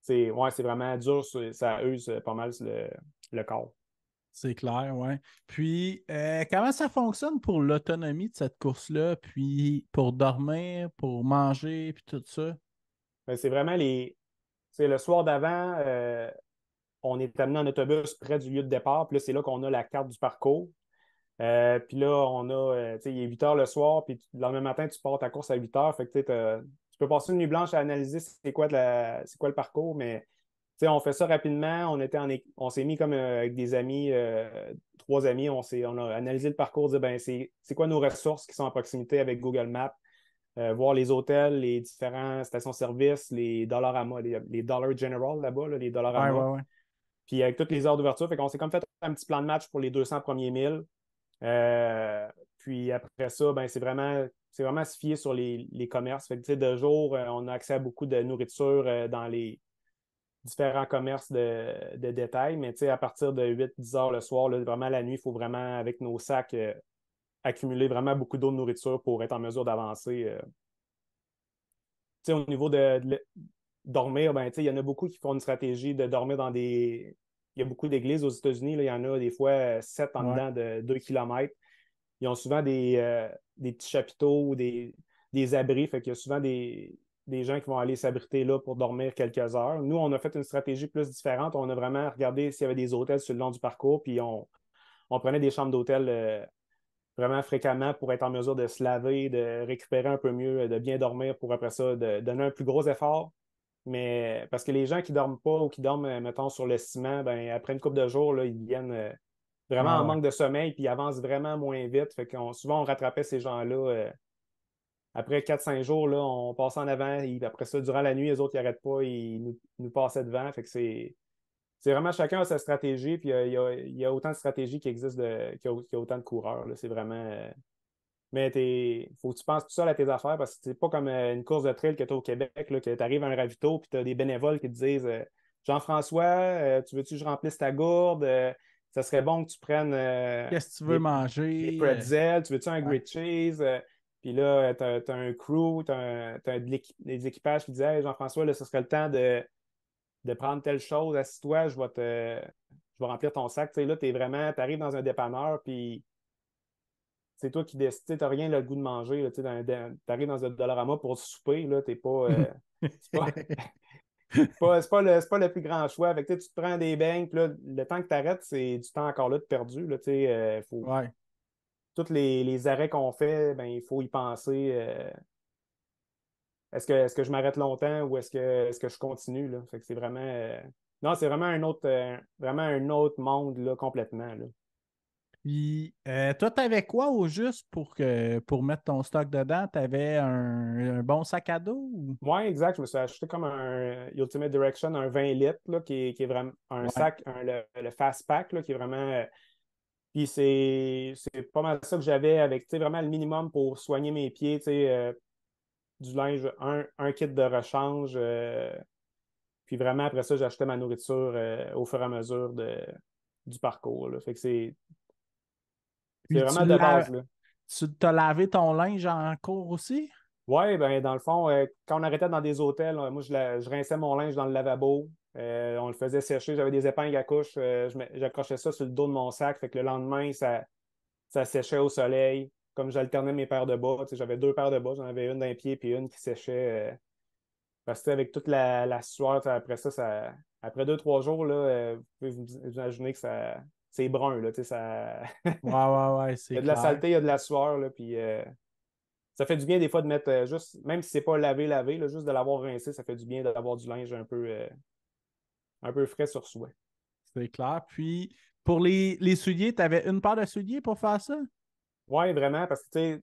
c'est vraiment dur, ça use pas mal le corps. C'est clair, ouais. Puis, comment ça fonctionne pour l'autonomie de cette course-là, puis pour dormir, pour manger, puis tout ça? Mais c'est vraiment le soir d'avant, on est amené en autobus près du lieu de départ, puis là, c'est là qu'on a la carte du parcours. Puis là, tu sais, il est 8 heures le soir, puis le lendemain matin, tu pars ta course à 8 heures. Fait que, tu sais, tu peux passer une nuit blanche à analyser c'est quoi le parcours, mais tu sais, on fait ça rapidement. On s'est mis comme avec des amis, 3 amis, on a analysé le parcours, dit ben, c'est quoi nos ressources qui sont à proximité avec Google Maps, voir les hôtels, les différentes stations-service, les Dollarama, les Dollar General là-bas, là, les Ouais, ouais, Dollarama. ouais. Puis avec toutes les heures d'ouverture, fait qu'on s'est comme fait un petit plan de match pour les 200 premiers milles. Puis après ça, ben, c'est vraiment se fier sur les commerces. Fait que, tu sais, de jour, on a accès à beaucoup de nourriture dans les différents commerces de détail, mais tu sais, à partir de 8-10 heures le soir, là, vraiment la nuit, il faut vraiment, avec nos sacs, accumuler vraiment beaucoup d'eau de nourriture pour être en mesure d'avancer. Tu sais, au niveau de dormir, ben, tu sais, il y en a beaucoup qui font une stratégie de dormir dans des. Il y a beaucoup d'églises aux États-Unis, là, il y en a des fois 7 en Ouais. dedans de 2 km. ils ont souvent des petits chapiteaux ou des abris. Fait qu'il y a souvent des gens qui vont aller s'abriter là pour dormir quelques heures. Nous, on a fait une stratégie plus différente. On a vraiment regardé s'il y avait des hôtels sur le long du parcours, puis on prenait des chambres d'hôtel vraiment fréquemment pour être en mesure de se laver, de récupérer un peu mieux, de bien dormir pour après ça, de donner un plus gros effort. Mais parce que les gens qui dorment pas ou qui dorment, mettons, sur le ciment, ben, après une couple de jours, là, ils viennent vraiment Ah en ouais. manque de sommeil, puis ils avancent vraiment moins vite. Fait qu'on, souvent, on rattrapait ces gens-là. Après 4-5 jours, là, on passait en avant. Après ça, durant la nuit, les autres, ils n'arrêtent pas, ils nous passaient devant. Fait que c'est vraiment chacun a sa stratégie, puis il y a autant de stratégies qui existent qu'il y a autant de coureurs. Là. C'est vraiment. Mais faut que tu penses tout seul à tes affaires parce que c'est pas comme une course de trail que tu as au Québec, là, que tu arrives à un ravito puis tu as des bénévoles qui te disent Jean-François, tu veux-tu que je remplisse ta gourde? Ça serait bon que tu prennes Qu'est-ce que tu veux des manger? pretzels, tu veux-tu un Ouais. grilled cheese? Puis là, tu as un crew, tu as, des équipages qui disent Hey, Jean-François, là, ce serait le temps de prendre telle chose, assis-toi, je vais remplir ton sac. Tu sais, là, tu arrives dans un dépanneur, puis c'est toi qui décides, tu n'as rien le goût de manger. Tu arrives dans un Dollarama pour souper, là, t'es pas, c'est pas, c'est pas le plus grand choix. Fait que, tu te prends des beignes, puis là, le temps que tu arrêtes, c'est du temps encore là de perdu. Là, Ouais. tous les arrêts qu'on fait, ben, il faut y penser. Est-ce que je m'arrête longtemps ou est-ce que je continue? Là? Fait que c'est vraiment. Non, c'est vraiment un autre monde là, complètement. Là. Puis, toi, t'avais quoi au juste pour mettre ton stock dedans? T'avais un bon sac à dos? Oui, exact. Je me suis acheté comme un Ultimate Direction, un 20 litres, là, qui est vraiment un Ouais. sac, le Fast Pack, là, qui est vraiment. Puis c'est pas mal ça que j'avais avec, tu sais, vraiment le minimum pour soigner mes pieds, tu sais, du linge, un kit de rechange. Puis vraiment, après ça, j'achetais ma nourriture au fur et à mesure du parcours, là. Fait que c'est Puis, vraiment de base, là. tu t'as lavé ton linge en cours aussi? Oui, ben dans le fond, quand on arrêtait dans des hôtels, moi, je rinçais mon linge dans le lavabo. On le faisait sécher. J'avais des épingles à couche. J'accrochais ça sur le dos de mon sac. Fait que le lendemain, ça séchait au soleil. Comme j'alternais mes paires de bas. Tu sais, j'avais deux paires de bas. J'en avais une d'un pied puis une qui séchait. Parce que avec toute la sueur, tu sais, après après 2-3 jours, là, vous pouvez vous imaginer que c'est brun. Là, tu sais, Ouais, ouais, ouais, il y c'est a de la clair. saleté, il y a de la sueur. Là, puis ça fait du bien des fois de mettre juste, même si c'est pas lavé, là, juste de l'avoir rincé, ça fait du bien d'avoir du linge un peu frais sur soi. C'est clair. Puis, pour les souliers, t'avais une paire de souliers pour faire ça? Oui, vraiment, parce que tu sais,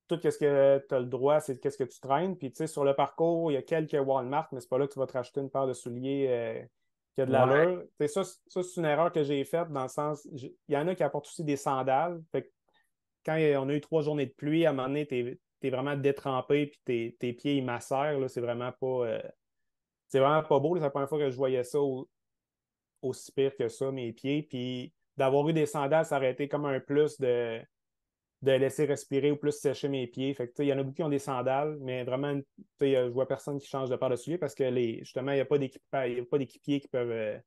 tout ce que tu as le droit, c'est qu'est-ce que tu traînes. Puis tu sais, sur le parcours, il y a quelques Walmart, mais c'est pas là que tu vas te racheter une paire de souliers qui a de Ouais. l'allure. Tu sais, ça c'est une erreur que j'ai faite dans le sens, il y en a qui apportent aussi des sandales. Fait que quand on a eu 3 journées de pluie, à un moment donné, t'es vraiment détrempé, puis tes pieds, ils macèrent, là, c'est vraiment pas beau. là. C'est la première fois que je voyais ça aussi pire que ça, mes pieds. Puis d'avoir eu des sandales, ça aurait été comme un plus de laisser respirer ou plus sécher mes pieds. Fait que, il y en a beaucoup qui ont des sandales, mais vraiment, je vois personne qui change de paire de souliers parce que justement, il n'y a pas d'équipiers qui peuvent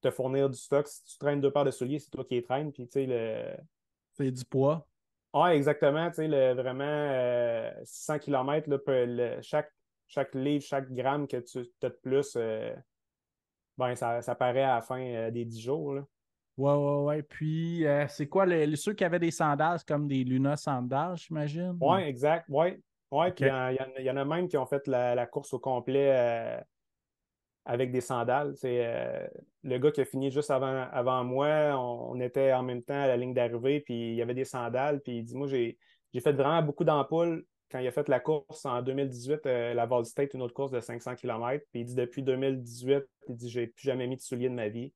te fournir du stock. Si tu traînes deux paires de souliers, c'est toi qui les traînes. Puis, C'est du poids. Ah, exactement, vraiment 600 km, là, chaque livre, chaque gramme que tu as de plus, ben, ça paraît à la fin des 10 jours. Là. Ouais, ouais, ouais. Puis, c'est quoi, ceux qui avaient des sandales, c'est comme des Luna sandales, j'imagine? Oui, exact. Oui, ouais, puis OK. il y en a même qui ont fait la course au complet avec des sandales. C'est le gars qui a fini juste avant moi, on était en même temps à la ligne d'arrivée, puis il y avait des sandales, puis il dit, moi, j'ai fait vraiment beaucoup d'ampoules quand il a fait la course en 2018, la Vol State, une autre course de 500 km, puis il dit, depuis 2018, il dit, j'ai plus jamais mis de souliers de ma vie.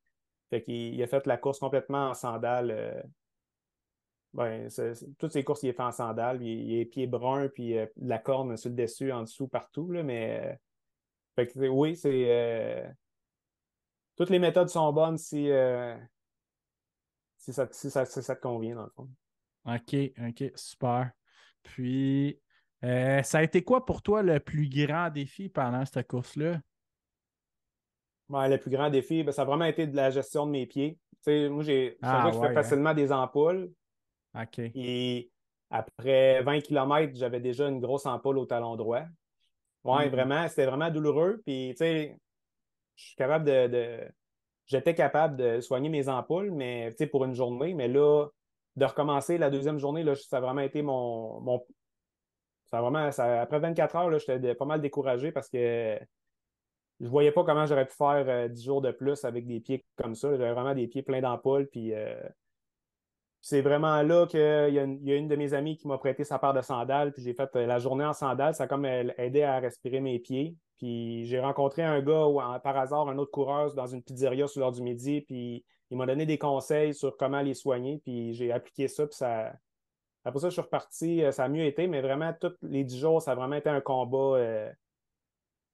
Fait qu'il a fait la course complètement en sandales. Ben, toutes ces courses, il est fait en sandales, puis il est pieds bruns, puis de la corne sur le dessus, en dessous, partout, là, mais fait que, oui, toutes les méthodes sont bonnes si ça te convient, dans le fond. OK, OK, super. Puis, ça a été quoi pour toi le plus grand défi pendant cette course-là? Ouais, le plus grand défi, ben, ça a vraiment été de la gestion de mes pieds. Tu sais, moi, je suis un Ah gars qui fait ouais, hein? facilement des ampoules. OK. Et après 20 km, j'avais déjà une grosse ampoule au talon droit. Ouais, Hmm. vraiment, c'était vraiment douloureux. Puis, tu sais, je suis capable j'étais capable de soigner mes ampoules, mais, tu sais, pour une journée. Mais là, de recommencer la deuxième journée, là, ça a vraiment été ça a vraiment, après 24 heures, là, j'étais pas mal découragé parce que je voyais pas comment j'aurais pu faire 10 jours de plus avec des pieds comme ça. J'avais vraiment des pieds pleins d'ampoules. Puis c'est vraiment là qu'il y a une de mes amies qui m'a prêté sa paire de sandales. Puis j'ai fait la journée en sandales. Ça a comme aidé à respirer mes pieds. Puis j'ai rencontré un gars, par hasard, un autre coureur dans une pizzeria sur l'heure du midi. Puis il m'a donné des conseils sur comment les soigner. Puis j'ai appliqué ça. Puis ça, après ça, je suis reparti. Ça a mieux été. Mais vraiment, tous les 10 jours, ça a vraiment été un combat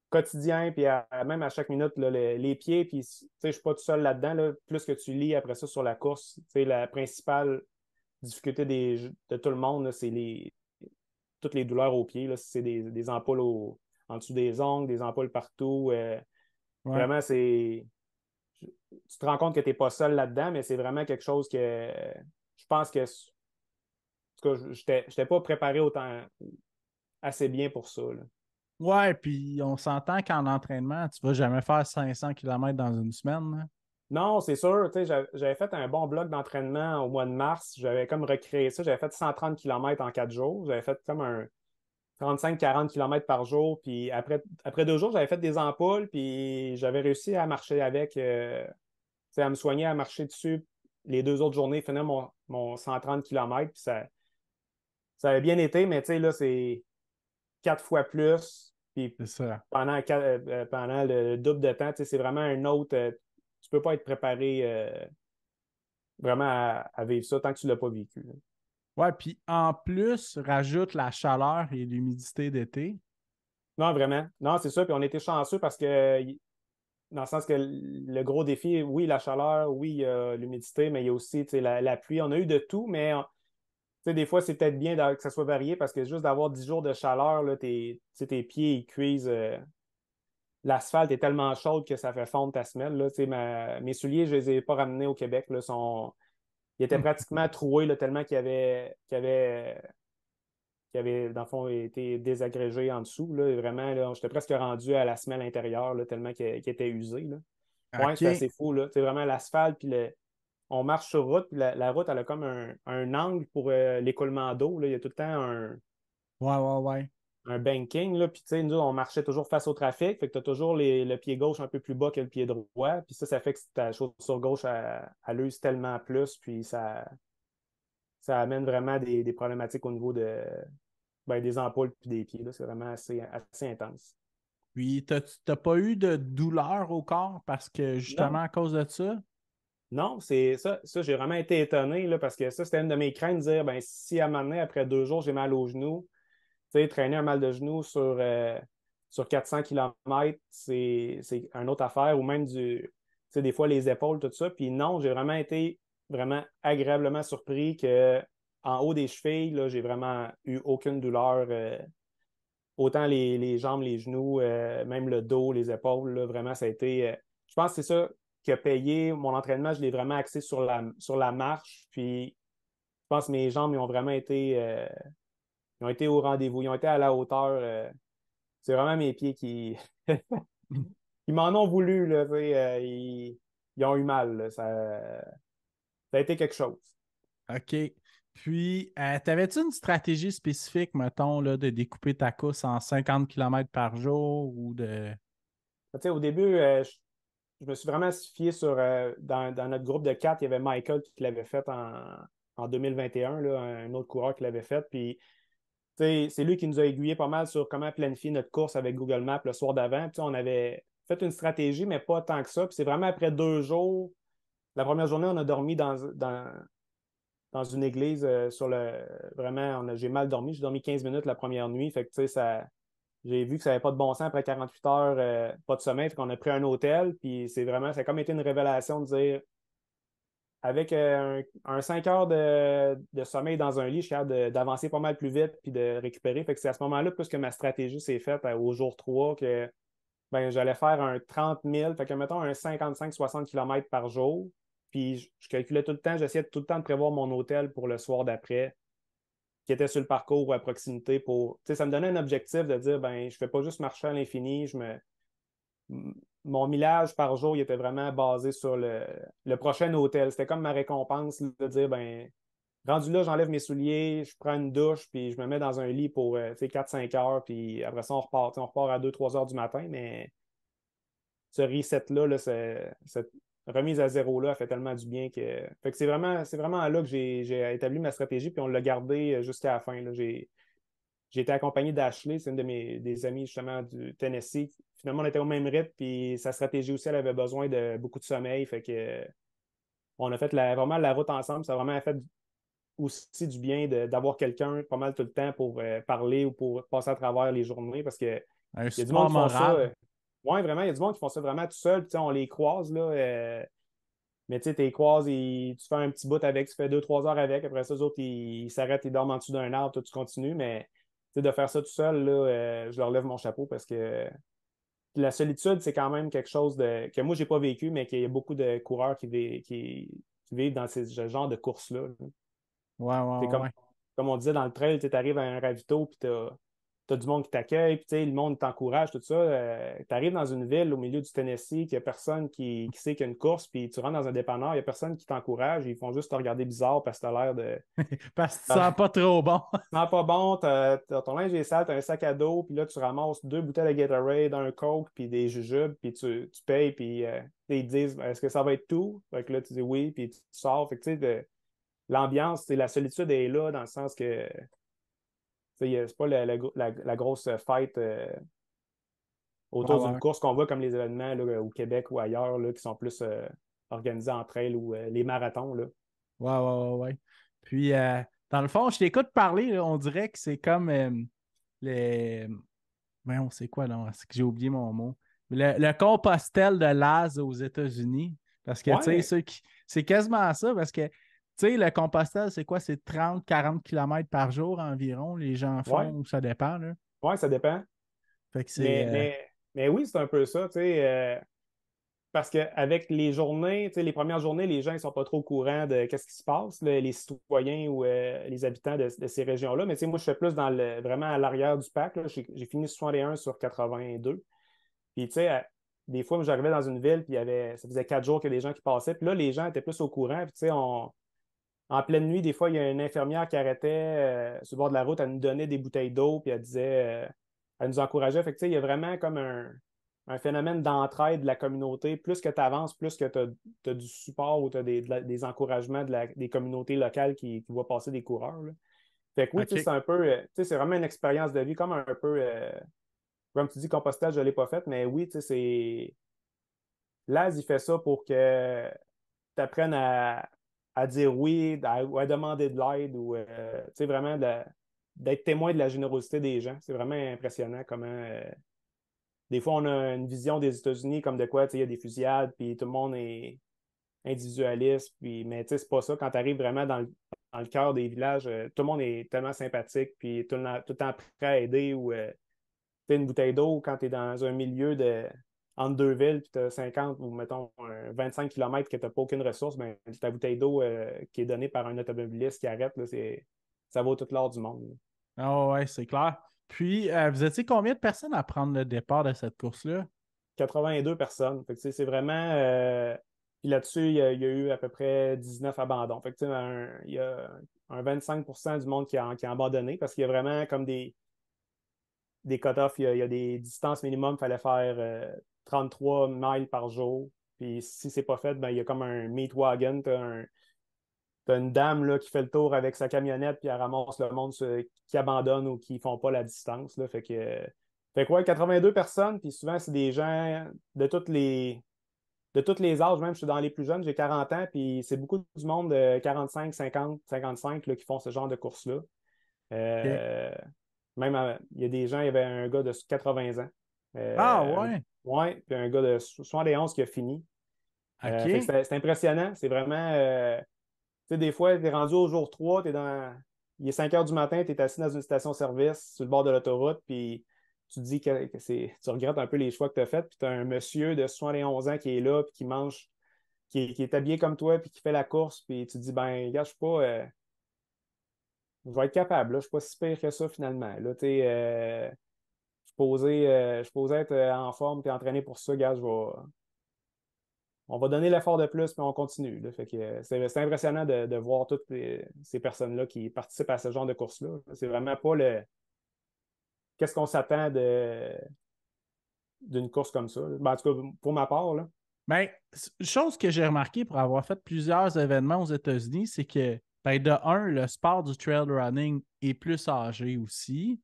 quotidien, puis même à chaque minute, là, les pieds, puis je ne suis pas tout seul là-dedans. Là, plus que tu lis après ça sur la course, la principale difficulté de tout le monde, c'est toutes les douleurs aux pieds. Là, c'est des ampoules en dessous des ongles, des ampoules partout. Ouais. Vraiment, tu te rends compte que tu n'es pas seul là-dedans, mais c'est vraiment quelque chose que je pense que, en tout cas, je n'étais pas préparé autant assez bien pour ça. Là. Ouais, puis on s'entend qu'en entraînement, tu vas jamais faire 500 kilomètres dans une semaine, là. Non, c'est sûr. Tu sais, j'avais fait un bon bloc d'entraînement au mois de mars. J'avais comme recréé ça. J'avais fait 130 km en 4 jours. J'avais fait comme un 35-40 km par jour. Puis après 2 jours, j'avais fait des ampoules. Puis j'avais réussi à marcher avec, tu sais, à me soigner, à marcher dessus. Les 2 autres journées, finir mon 130 km. Puis ça avait bien été, mais tu sais, là, c'est 4 fois plus. Puis C'est ça. pendant le double de temps, tu sais, c'est vraiment un autre. Tu peux pas être préparé. Vraiment à vivre ça tant que tu ne l'as pas vécu. Là. Ouais, puis en plus, rajoute la chaleur et l'humidité d'été. Non, vraiment. Non, c'est ça. Puis on était chanceux parce que, dans le sens que le gros défi, oui, la chaleur, oui, l'humidité, mais il y a aussi la pluie. On a eu de tout, mais des fois, c'est peut-être bien que ça soit varié parce que juste d'avoir 10 jours de chaleur, là, tes pieds, ils cuisent. L'asphalte est tellement chaude que ça fait fondre ta semelle. Là, mes souliers, je ne les ai pas ramenés au Québec. Là, ils étaient pratiquement troués là, tellement qu'il avait, dans le fond, été désagrégé en dessous. Là, et vraiment, là, j'étais presque rendu à la semelle intérieure, là, tellement qu'il était usé. Là. Ouais, c'est OK. assez fou. Là. C'est vraiment l'asphalte, puis on marche sur route, puis la route, elle a comme un angle pour l'écoulement d'eau. Là. Il y a tout le temps Ouais, ouais, ouais. un banking. Là. Puis, tu sais, nous, on marchait toujours face au trafic. Fait que tu as toujours le pied gauche un peu plus bas que le pied droit. Puis ça fait que ta chaussure gauche, elle use tellement plus. Puis ça amène vraiment des problématiques au niveau des ampoules puis des pieds. Là. C'est vraiment assez intense. Puis, t'as pas eu de douleur au corps parce que justement Non, à cause de ça? non, c'est ça. Ça, j'ai vraiment été étonné là, parce que ça, c'était une de mes craintes de dire ben, si à un moment donné, après 2 jours, j'ai mal au genou, tu sais, traîner un mal de genou sur 400 km, c'est une autre affaire, ou même tu sais, des fois les épaules, tout ça. Puis non, j'ai vraiment été vraiment agréablement surpris que en haut des chevilles, là, j'ai vraiment eu aucune douleur. Autant les jambes, les genoux, même le dos, les épaules, là, vraiment, ça a été. Je pense que c'est ça qui a payé. Mon entraînement, je l'ai vraiment axé sur la marche. Puis, je pense que mes jambes, ils ont été au rendez-vous. Ils ont été à la hauteur. C'est vraiment mes pieds qui. Ils m'en ont voulu, là, tu sais, ils ont eu mal. Là. Ça a été quelque chose. OK. Puis, t'avais-tu une stratégie spécifique, mettons, là, de découper ta course en 50 kilomètres par jour ou de. Tu sais, au début, je me suis vraiment fié sur. Dans notre groupe de quatre, il y avait Michael qui l'avait fait en 2021, là, un autre coureur qui l'avait fait. Puis, tu sais, c'est lui qui nous a aiguillé pas mal sur comment planifier notre course avec Google Maps le soir d'avant. Puis, on avait fait une stratégie, mais pas tant que ça. Puis, c'est vraiment après 2 jours. La première journée, on a dormi dans une église Vraiment, j'ai mal dormi. J'ai dormi 15 minutes la première nuit. Fait que, tu sais, j'ai vu que ça n'avait pas de bon sens après 48 heures, pas de sommeil. Fait qu'on a pris un hôtel. Puis ça a comme été une révélation de dire, avec un 5 heures de sommeil dans un lit, je suis capable d'avancer pas mal plus vite puis de récupérer. Fait que c'est à ce moment-là, plus que ma stratégie s'est faite au jour 3 que ben, j'allais faire un 30 000. Fait que, mettons, un 55-60 km par jour. puis je calculais tout le temps, j'essayais tout le temps de prévoir mon hôtel pour le soir d'après, qui était sur le parcours ou à proximité pour. Tu sais, ça me donnait un objectif de dire, ben, je fais pas juste marcher à l'infini, mon millage par jour, il était vraiment basé sur le prochain hôtel. C'était comme ma récompense de dire, ben, rendu là, j'enlève mes souliers, je prends une douche, puis je me mets dans un lit pour 4-5 heures, puis après ça, on repart. On repart à 2-3 heures du matin, mais ce reset-là, là, cette remise à zéro-là, a fait tellement du bien que. Fait que c'est vraiment là que j'ai établi ma stratégie, puis on l'a gardé jusqu'à la fin. Là. J'ai été accompagné d'Ashley, c'est une des amies justement du Tennessee. Finalement, on était au même rythme, puis sa stratégie aussi, elle avait besoin de beaucoup de sommeil. Fait que on a fait vraiment la route ensemble. Ça a vraiment fait aussi du bien d'avoir quelqu'un pas mal tout le temps pour parler ou pour passer à travers les journées parce que Un il y a du monde support qui font ça. moral. Ouais, vraiment, il y a du monde qui font ça vraiment tout seul. Puis, on les croise, là. Mais tu sais, les croises, tu fais un petit bout avec, tu fais 2-3 heures avec. Après ça, les autres, ils s'arrêtent, ils dorment en dessous d'un arbre, toi, tu continues. Mais de faire ça tout seul, là, je leur lève mon chapeau parce que la solitude, c'est quand même quelque chose que moi, j'ai pas vécu, mais qu'il y a beaucoup de coureurs qui vivent dans ce genre de courses-là. Là. Ouais, C'est ouais, comme, ouais. comme on disait dans le trail, tu arrives à un ravito, puis tu as du monde qui t'accueille, puis le monde t'encourage, tout ça. Tu arrives dans une ville au milieu du Tennessee, qu'il n'y a personne qui sait qu'il y a une course, puis tu rentres dans un dépanneur, il n'y a personne qui t'encourage, ils font juste te regarder bizarre parce que tu as l'air de. Parce que tu sens pas trop bon. Non, pas bon, ton linge est sale, tu as un sac à dos, puis là, tu ramasses 2 bouteilles de Gatorade, un Coke, puis des jujubes, puis tu payes, puis ils te disent est-ce que ça va être tout? Fait que là, tu dis oui, puis tu sors. Fait que tu sais, l'ambiance, la solitude est là dans le sens que c'est pas la grosse fête Ouais, autour d'une ouais. course qu'on voit comme les événements là, au Québec ou ailleurs là, qui sont plus organisés entre elles ou les marathons. Là. Ouais, ouais, ouais, ouais. Puis, dans le fond, je t'écoute parler, là, on dirait que c'est comme les. Mais on sait quoi, là? C'est que j'ai oublié mon mot. Le Compostelle de Laz aux États-Unis. Parce que, tu sais, Ouais, c'est quasiment ça, parce que, tu sais, le Compostelle, c'est quoi? C'est 30-40 km par jour environ, les gens font, ouais, ou ça dépend, là. ouais, ça dépend. Fait que c'est. Mais, mais, mais oui, c'est un peu ça, tu sais. Parce qu'avec les journées, tu sais, les premières journées, les gens ne sont pas trop au courant de qu'est-ce qui se passe, là, les citoyens ou les habitants de ces régions-là. Mais tu sais, moi, je fais plus vraiment à l'arrière du pack. Là. J'ai fini 61 sur 82. Puis, tu sais, des fois, j'arrivais dans une ville, puis ça faisait 4 jours qu'il y a des gens qui passaient. Puis là, les gens étaient plus au courant. Puis, tu sais, en pleine nuit, des fois, il y a une infirmière qui arrêtait sur le bord de la route, elle nous donnait des bouteilles d'eau, puis elle disait, elle nous encourageait. Fait que, tu sais, il y a vraiment comme un phénomène d'entraide de la communauté. Plus que tu avances, plus que tu as du support ou tu as des encouragements des communautés locales qui voient passer des coureurs. Là. Fait que oui, tu sais, OK. c'est un peu, tu sais, c'est vraiment une expérience de vie, comme un peu, comme tu dis, Compostelle, je ne l'ai pas faite, mais oui, tu sais, Laz, il fait ça pour que tu apprennes à dire oui, ou à demander de l'aide, ou, tu sais, vraiment d'être témoin de la générosité des gens. C'est vraiment impressionnant comment. Des fois, on a une vision des États-Unis comme de quoi, tu sais, il y a des fusillades, puis tout le monde est individualiste, puis, mais tu sais, c'est pas ça. Quand tu arrives vraiment dans le cœur des villages, tout le monde est tellement sympathique, puis tout le temps prêt à aider, ou tu sais, une bouteille d'eau quand tu es dans un milieu entre deux villes, puis tu as 50 ou mettons 25 km que tu n'as pas aucune ressource, ben, ta bouteille d'eau qui est donnée par un automobiliste qui arrête, là, ça vaut tout l'or du monde. Là. Ah ouais, c'est clair. Puis, vous étiez combien de personnes à prendre le départ de cette course-là? 82 personnes. Fait que, c'est vraiment. Puis là-dessus, il y a eu à peu près 19 abandons. Fait que, il y a un 25% du monde qui a abandonné parce qu'il y a vraiment comme des cut-offs. Il y a des distances minimum. Il fallait faire 33 miles par jour. Puis si c'est pas fait, ben, il y a comme un meat wagon. T'as une dame là, qui fait le tour avec sa camionnette puis elle ramasse le monde qui abandonne ou qui font pas la distance. Là. Fait que ouais, 82 personnes, puis souvent, c'est des gens de tous les âges, même je suis dans les plus jeunes, j'ai 40 ans, puis c'est beaucoup du monde de 45, 50, 55 là, qui font ce genre de course-là. OK. Euh, Même, il y a des gens, il y avait un gars de 80 ans. Ah Euh, ouais, ouais, puis un gars de 71 qui a fini. Fait que OK. c'est impressionnant. C'est vraiment. Tu sais, des fois, tu es rendu au jour 3, il est 5 heures du matin, tu es assis dans une station-service sur le bord de l'autoroute, puis tu te dis tu regrettes un peu les choix que tu as faits, puis tu as un monsieur de 71 ans qui est là, puis qui est habillé comme toi, puis qui fait la course, puis tu te dis, ben, gars, je suis pas. Je vais être capable, là. Je suis pas si pire que ça, finalement. Là, tu sais, je suis posé être en forme puis entraîné pour ça, gars, on va donner l'effort de plus, puis on continue. Là. Fait que c'est impressionnant de voir toutes ces personnes-là qui participent à ce genre de course-là. C'est vraiment pas le. Qu'est-ce qu'on s'attend d'une course comme ça? Ben, en tout cas, pour ma part, là. Ben, chose que j'ai remarqué pour avoir fait plusieurs événements aux États-Unis, c'est que, ben, de un, le sport du trail running est plus âgé aussi.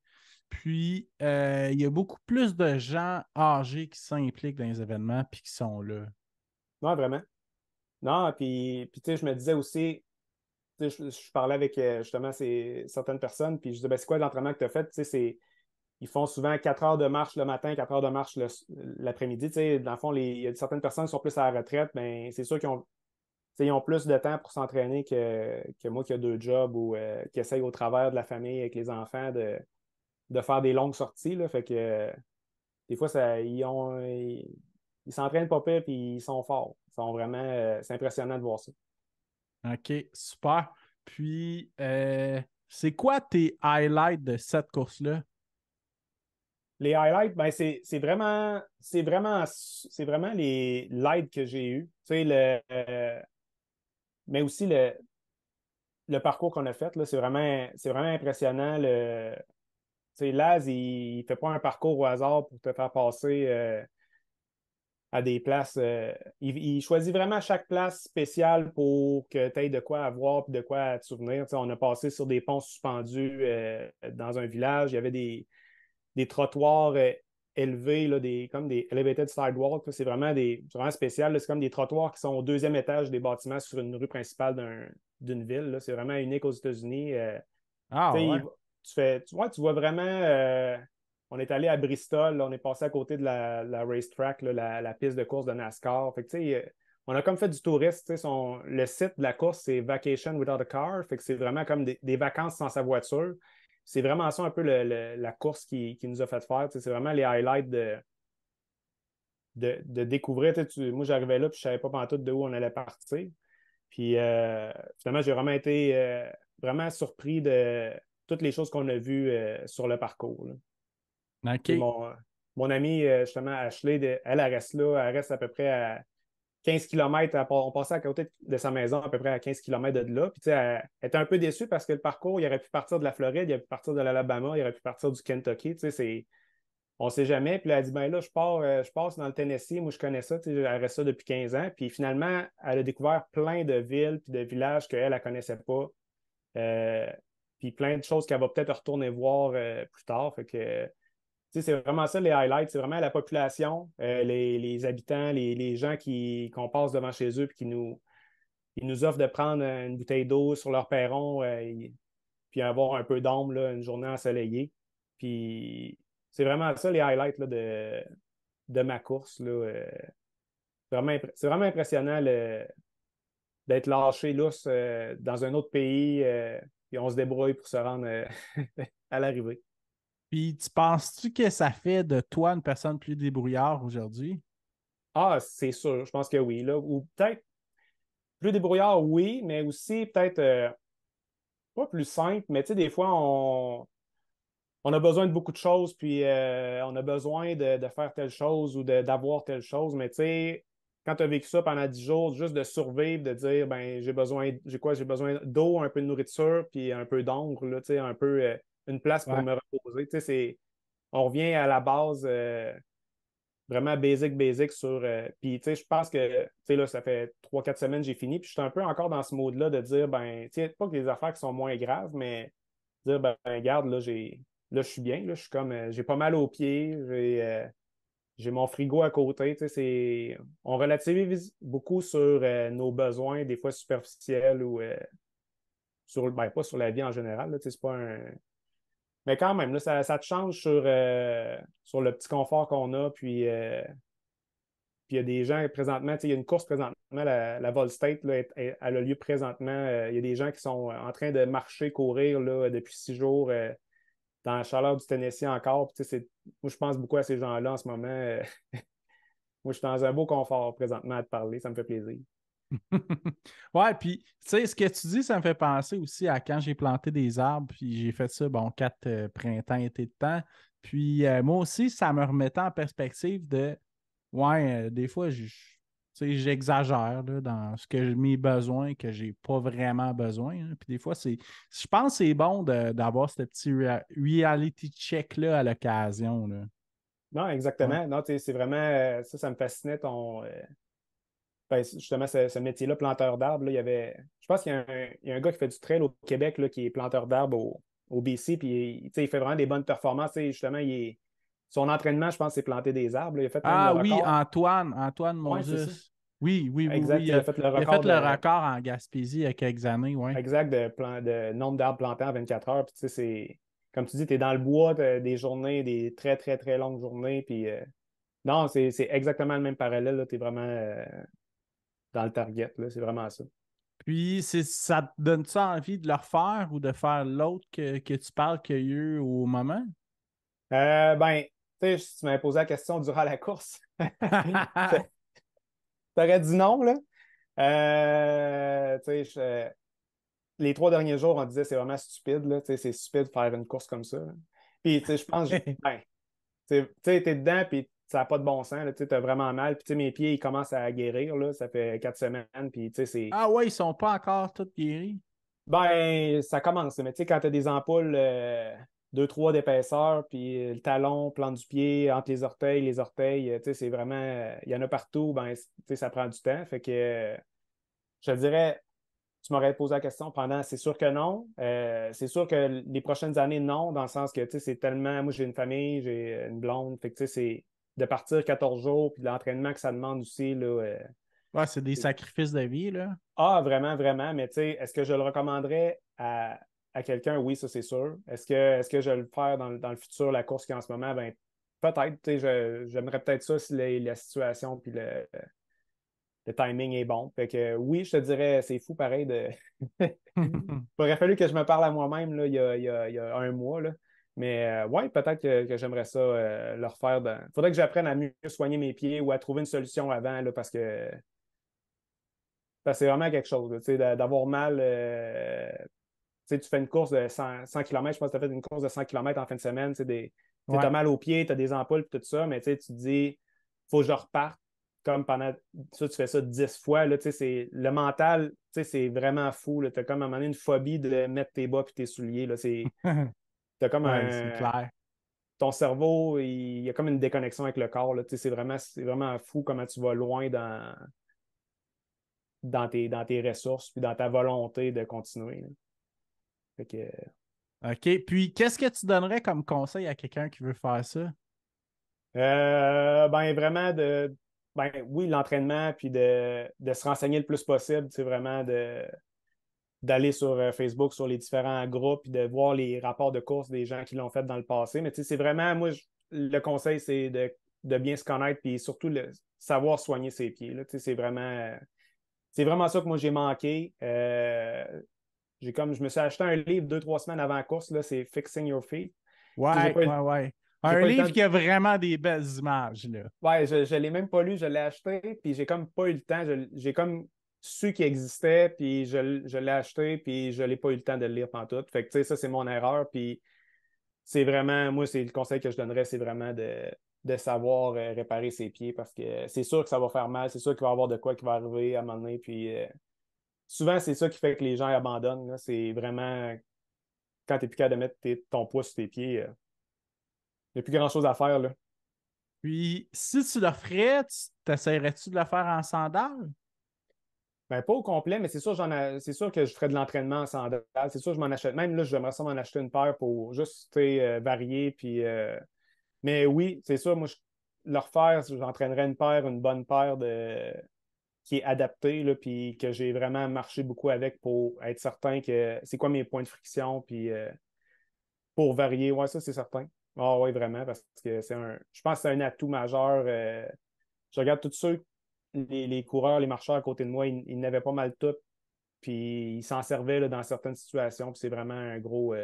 Puis, il y a beaucoup plus de gens âgés qui s'impliquent dans les événements puis qui sont là. Non, vraiment. Non, puis tu sais, je me disais aussi, tu sais, je parlais avec justement certaines personnes, puis je disais, ben, c'est quoi l'entraînement que tu as fait? Tu sais, ils font souvent 4 heures de marche le matin, 4 heures de marche l'après-midi. Tu sais, dans le fond, il y a certaines personnes qui sont plus à la retraite, mais c'est sûr qu'ils ont, tu sais, ils ont plus de temps pour s'entraîner que moi qui ai 2 jobs ou qui essaye au travers de la famille avec les enfants de faire des longues sorties. Là, fait que des fois, ils s'entraînent pas pire puis ils sont forts. Ils sont vraiment, c'est impressionnant de voir ça. OK, super. Puis, c'est quoi tes highlights de cette course-là? Les highlights, ben c'est vraiment les lights que j'ai eus. Tu sais, mais aussi le parcours qu'on a fait, là, c'est vraiment impressionnant. Tu sais, Laz, il fait pas un parcours au hasard pour te faire passer à des places. Il choisit vraiment chaque place spéciale pour que tu aies de quoi avoir et de quoi te souvenir. Tu sais, on a passé sur des ponts suspendus dans un village. Il y avait des trottoirs élevés, là, comme des elevated sidewalks. C'est vraiment spécial. Là. C'est comme des trottoirs qui sont au deuxième étage des bâtiments sur une rue principale d'une ville. Là. C'est vraiment unique aux États-Unis. Tu Ah sais, ouais. tu vois vraiment. On est allé à Bristol, là, on est passé à côté de la racetrack, là, la piste de course de NASCAR. Fait que, tu sais, on a comme fait du tourisme. Tu sais, le site de la course, c'est Vacation Without a Car. Fait que c'est vraiment comme des vacances sans sa voiture. C'est vraiment ça un peu la course qui nous a fait faire. Tu sais, c'est vraiment les highlights de découvrir. Moi, j'arrivais là puis je ne savais pas pantoute de où on allait partir. Puis finalement, j'ai vraiment été vraiment surpris de toutes les choses qu'on a vues sur le parcours. Là. Tu sais, OK. mon amie, justement, Ashley, elle reste là, elle reste à peu près à 15 kilomètres. On passait à côté de sa maison à peu près à 15 kilomètres de là. Puis, tu sais, elle était un peu déçue parce que le parcours, il aurait pu partir de la Floride, il aurait pu partir de l'Alabama, il aurait pu partir du Kentucky. Tu sais, on ne sait jamais. Puis, elle a dit, ben là, je passe dans le Tennessee. Moi, je connais ça. Tu sais, elle reste ça depuis 15 ans. Puis, finalement, elle a découvert plein de villes puis de villages qu'elle ne connaissait pas. Euh, puis, plein de choses qu'elle va peut-être retourner voir plus tard. Fait que c'est vraiment ça les highlights, c'est vraiment la population, les habitants, les gens qu'on passe devant chez eux et ils nous offrent de prendre une bouteille d'eau sur leur perron puis avoir un peu d'ombre, là, une journée ensoleillée. Puis c'est vraiment ça les highlights là, de ma course. Là, c'est vraiment impressionnant d'être lâché lousse dans un autre pays et on se débrouille pour se rendre à l'arrivée. Puis, tu penses-tu que ça fait de toi une personne plus débrouillard aujourd'hui? Ah, c'est sûr, je pense que oui. Là. Ou peut-être plus débrouillard, oui, mais aussi peut-être pas plus simple, mais tu sais, des fois, on a besoin de beaucoup de choses, puis on a besoin de faire telle chose ou d'avoir telle chose, mais tu sais, quand tu as vécu ça pendant 10 jours, juste de survivre, de dire, ben, j'ai besoin d'eau, un peu de nourriture, puis un peu d'ombre, là, tu sais, un peu une place pour Ouais. me reposer, tu sais, on revient à la base vraiment basic sur. Puis, tu sais, je pense que, tu sais, là, ça fait 3 4 semaines que j'ai fini, puis je suis un peu encore dans ce mode-là de dire, ben, tu sais, pas que les affaires qui sont moins graves, mais dire, ben, regarde, là, je suis bien, là, je suis comme, j'ai pas mal aux pieds, j'ai mon frigo à côté, tu sais, on relativise beaucoup sur nos besoins, des fois superficiels ou ben, pas sur la vie en général, là, tu sais, c'est pas un. Mais quand même, là, ça te change sur le petit confort qu'on a, puis il y a des gens présentement, il y a une course présentement, la Vol State, là, elle a lieu présentement. Il y a des gens qui sont en train de marcher, courir là, depuis 6 jours dans la chaleur du Tennessee encore. Puis, moi, je pense beaucoup à ces gens-là en ce moment. Moi, je suis dans un beau confort présentement à te parler, ça me fait plaisir. Ouais, puis, tu sais, ce que tu dis, ça me fait penser aussi à quand j'ai planté des arbres, puis j'ai fait ça, bon, 4 printemps, été de temps. Puis, moi aussi, ça me remettait en perspective de, ouais, des fois, tu sais, j'exagère là, dans ce que mes besoins que j'ai pas vraiment besoin, hein. Puis, des fois, je pense que c'est bon d'avoir ce petit reality check-là à l'occasion, là. Non, Ouais. exactement. Non, tu sais, c'est vraiment ça me fascinait ben, justement ce métier-là, planteur d'arbres. Là, je pense qu'il y a un gars qui fait du trail au Québec là, qui est planteur d'arbres au BC, puis tu sais, il fait vraiment des bonnes performances. Tu sais, justement, son entraînement, je pense, c'est planter des arbres, là. Il a fait même le Ah oui, record. Antoine Oui, c'est ça. Moses. Oui, oui, oui, oui. Exact. Il a fait le Il a fait record le record en Gaspésie il y a quelques années, oui. exact de nombre d'arbres plantés en 24 heures. Puis, tu sais, comme tu dis, tu es dans le bois, t'as des journées, des très, très, très longues journées. Puis, non, c'est exactement le même parallèle. Tu es vraiment dans le target. Là. C'est vraiment ça. Puis, ça te donne-tu envie de le refaire ou de faire l'autre que tu parles qu'il y a eu au moment? Ben, tu sais, si tu m'avais posé la question durant la course, t'aurais dit non, là. Tu sais, les 3 derniers jours, on disait c'est vraiment stupide, là. Tu sais, c'est stupide de faire une course comme ça, là. Puis, tu sais, je pense, ben, tu sais, t'es dedans, puis ça n'a pas de bon sens, là. Tu sais, t'as vraiment mal. Puis, tu sais, mes pieds, ils commencent à guérir, là. Ça fait 4 semaines, puis, tu sais, Ah ouais, ils sont pas encore tous guéris. Ben, ça commence. Mais tu sais, quand tu as des ampoules 2-3 d'épaisseur, puis le talon, plante du pied, entre les orteils, tu sais, c'est vraiment. Il y en a partout, ben, tu sais, ça prend du temps. Fait que je te dirais, tu m'aurais posé la question pendant, c'est sûr que non. C'est sûr que les prochaines années, non, dans le sens que, tu sais, c'est tellement. Moi, j'ai une famille, j'ai une blonde. Fait que, tu sais, c'est de partir 14 jours, puis de l'entraînement que ça demande aussi, là. Ouais, c'est des sacrifices de vie, là. Ah, vraiment, vraiment, mais tu sais, est-ce que je le recommanderais à quelqu'un? Oui, ça c'est sûr. Est-ce que je vais le faire dans le futur, la course qui est en ce moment? Ben, peut-être, tu sais, j'aimerais peut-être ça si la situation puis le timing est bon. Fait que oui, je te dirais, c'est fou pareil de. Il aurait fallu que je me parle à moi-même là, il y a un mois, là. Mais ouais, peut-être que j'aimerais ça le refaire. Il faudrait que j'apprenne à mieux soigner mes pieds ou à trouver une solution avant, là, parce que c'est vraiment quelque chose, là, tu sais, d'avoir mal. Tu sais, tu fais une course de 100 km, je pense que tu as fait une course de 100 km en fin de semaine. Tu Ouais. as mal aux pieds, tu as des ampoules, tout ça, mais tu te dis, faut que je reparte comme pendant ça, tu fais ça 10 fois. Là, tu sais, le mental, tu sais, c'est vraiment fou. Tu as comme à un moment donné une phobie de mettre tes bas et tes souliers. Là, t'as comme Ouais, c'est clair. ton cerveau, il y a comme une déconnexion avec le corps. Là, tu sais, c'est vraiment fou comment tu vas loin dans tes ressources puis dans ta volonté de continuer. Là. Fait que, OK. Puis, qu'est-ce que tu donnerais comme conseil à quelqu'un qui veut faire ça? ben vraiment ben oui, l'entraînement, puis de se renseigner le plus possible, c'est vraiment d'aller sur Facebook, sur les différents groupes, puis de voir les rapports de course des gens qui l'ont fait dans le passé. Mais tu sais, c'est vraiment, moi, le conseil, c'est de bien se connaître, puis surtout savoir soigner ses pieds. Là. Tu sais, c'est vraiment ça que moi j'ai manqué. Je me suis acheté un livre 2-3 semaines avant la course, là, c'est Fixing Your Feet. Tu sais, Ouais, ouais, ouais. j'ai Un pas eu le temps livre de qui a vraiment des belles images, là. Ouais, je ne l'ai même pas lu, je l'ai acheté, puis j'ai comme pas eu le temps. J'ai comme su qu'il existait, puis je l'ai acheté, puis je n'ai pas eu le temps de le lire pantoute. Fait que, tu sais, ça, c'est mon erreur, puis c'est vraiment, moi, c'est le conseil que je donnerais, c'est vraiment de savoir réparer ses pieds, parce que c'est sûr que ça va faire mal, c'est sûr qu'il va y avoir de quoi qui va arriver à un moment donné, puis souvent, c'est ça qui fait que les gens abandonnent, là. C'est vraiment, quand tu n'es plus capable de mettre ton poids sur tes pieds, il n'y a plus grand-chose à faire, là. Puis, si tu le ferais, t'essaierais-tu de le faire en sandales? Ben, pas au complet, mais c'est sûr que je ferais de l'entraînement en sandales. C'est sûr que je m'en achète. Même là, j'aimerais ça m'en acheter une paire pour juste tu sais, varier. Mais oui, c'est sûr, moi, le refaire, j'entraînerais une bonne paire qui est adaptée, là, puis que j'ai vraiment marché beaucoup avec pour être certain que c'est quoi mes points de friction, puis pour varier. Ouais, ça, c'est certain. Ah oui, vraiment, parce que je pense que c'est un atout majeur. Je regarde tous ceux, les coureurs, les marcheurs à côté de moi, ils n'avaient pas mal tout. Puis il s'en servait là, dans certaines situations. Puis c'est vraiment pour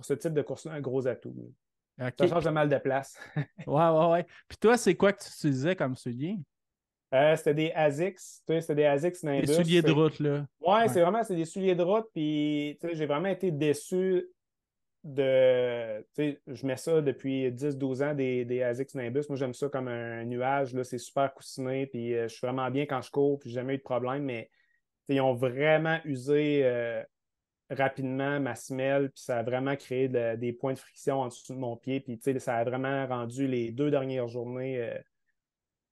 ce type de course-là, un gros atout. Là. OK. Ça change de mal de place. Ouais, ouais, ouais. Puis toi, c'est quoi que tu utilisais comme soulier? C'était des ASICS, tu sais, c'était des ASICS Des Nimbus. souliers de route, là. Ouais, Ouais. c'est des souliers de route, puis tu sais, j'ai vraiment été déçu de. Tu sais, je mets ça depuis 10-12 ans, des ASICS Nimbus. Moi, j'aime ça comme un nuage, là, c'est super coussiné, puis je suis vraiment bien quand je cours, puis j'ai jamais eu de problème, mais tu sais, ils ont vraiment usé rapidement ma semelle, puis ça a vraiment créé des points de friction en dessous de mon pied, puis tu sais, ça a vraiment rendu les 2 dernières journées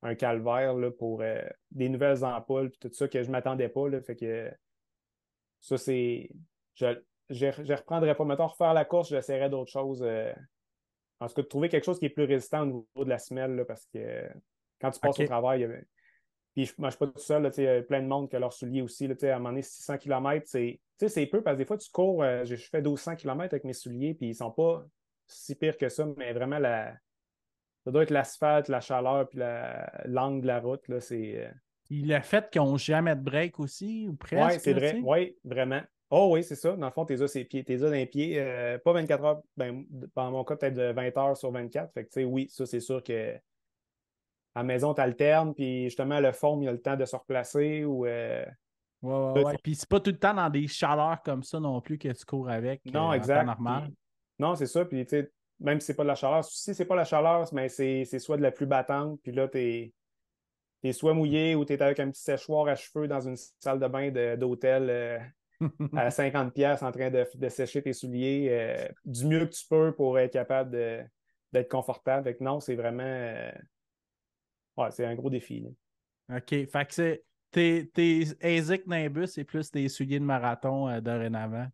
un calvaire là, pour des nouvelles ampoules, puis tout ça que je ne m'attendais pas, là, fait que ça, c'est. Je ne reprendrai pas. Mettons, refaire la course, j'essaierai d'autres choses. En tout cas, de trouver quelque chose qui est plus résistant au niveau de la semelle, là, parce que quand tu passes au OK. travail, puis je ne suis pas tout seul, là, il y a plein de monde qui a leurs souliers aussi. Là, à un moment donné, 600 km, c'est peu parce que des fois, tu cours, je fais 1200 km avec mes souliers, puis ils ne sont pas si pires que ça, mais vraiment, ça doit être l'asphalte, la chaleur, puis l'angle de la route. Là, Puis le fait qu'ils n'ont jamais de break aussi, ou Oui, presque, c'est là, tu vrai. sais. Oui, vraiment. Oh oui, c'est ça. Dans le fond, t'es ses pieds, t'es d'un pied. Pas 24 heures, ben, dans mon cas, peut-être de 20 heures sur 24. Fait que, tu sais, oui, ça, c'est sûr que à la maison, t'alternes, puis justement, le foam, il a le temps de se replacer ou. Ouais, ouais, ouais. Puis c'est pas tout le temps dans des chaleurs comme ça non plus que tu cours avec Non, en temps exact. normal. Puis, non, c'est ça. Puis, tu sais, même si c'est pas de la chaleur, si c'est pas la chaleur, mais c'est soit de la pluie battante, puis là, t'es soit mouillé ou t'es avec un petit séchoir à cheveux dans une salle de bain d'hôtel. À 50 pièces en train de sécher tes souliers du mieux que tu peux pour être capable d'être confortable. Fait que non, c'est vraiment ouais, c'est un gros défi. Là. OK. Fait que c'est tes ASIC Nimbus, c'est plus des souliers de marathon dorénavant.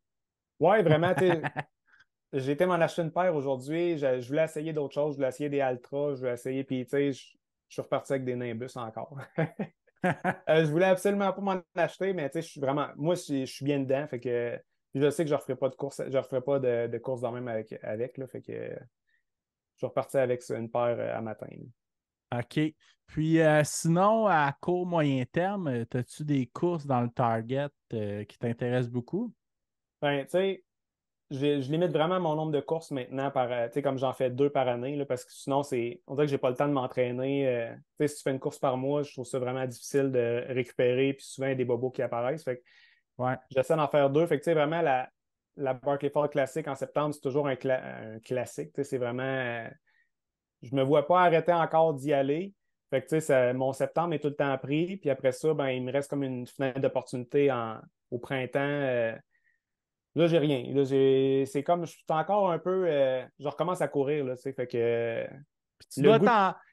Ouais, vraiment, tu sais, j'ai été m'en acheter une paire aujourd'hui. Je voulais essayer d'autres choses. Je voulais essayer des Altra, je voulais essayer, puis tu sais, je suis reparti avec des Nimbus encore. Je voulais absolument pas m'en acheter, mais tu sais, je suis vraiment. Moi, je suis bien dedans. Fait que je sais que je ne referai pas de course, je referai pas de course dans même avec là, fait que je suis reparti avec une paire à matin. Là. OK. Puis sinon, à court moyen terme, as-tu des courses dans le target qui t'intéressent beaucoup? Ben, tu sais, je limite vraiment mon nombre de courses maintenant par, tu sais, comme j'en fais 2 par année, là, parce que sinon, on dirait que j'ai pas le temps de m'entraîner. Tu sais, si tu fais une course par mois, je trouve ça vraiment difficile de récupérer, puis souvent, il y a des bobos qui apparaissent. Fait que Ouais. j'essaie d'en faire 2. Fait que, tu sais, vraiment, la Barclay Fall Classic en septembre, c'est toujours un classique. Tu sais, c'est vraiment. Je me vois pas arrêter encore d'y aller. Fait que, tu sais, mon septembre est tout le temps pris, puis après ça, ben, il me reste comme une fenêtre d'opportunité au printemps. Là, j'ai rien. Là, c'est comme je suis encore un peu. Je recommence à courir, là, tu sais. Fait que Puis le goût.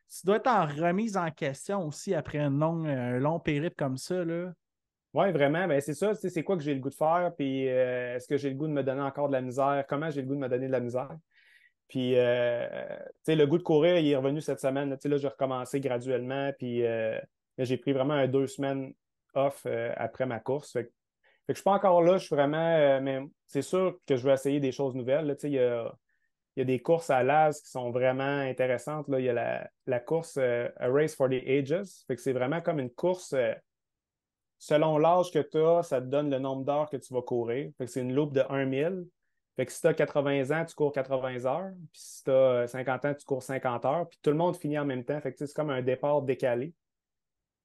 tu dois être en remise en question aussi après un long périple comme ça, là. Ouais, vraiment, ben c'est ça, tu sais, c'est quoi que j'ai le goût de faire, puis est-ce que j'ai le goût de me donner encore de la misère? Comment j'ai le goût de me donner de la misère? Puis, tu sais, le goût de courir, il est revenu cette semaine. Là, tu sais, là, j'ai recommencé graduellement, puis là, j'ai pris vraiment 2 semaines off après ma course. Fait que je suis pas encore là, je suis vraiment. Mais c'est sûr que je veux essayer des choses nouvelles. Là. Tu sais, il y a des courses à Laz qui sont vraiment intéressantes. Là. Il y a la course A Race for the Ages. Fait que c'est vraiment comme une course. Selon l'âge que tu as, ça te donne le nombre d'heures que tu vas courir. Fait que c'est une loupe de 1 000. Fait que si tu as 80 ans, tu cours 80 heures. Puis si tu as 50 ans, tu cours 50 heures. Puis tout le monde finit en même temps. Fait que c'est comme un départ décalé.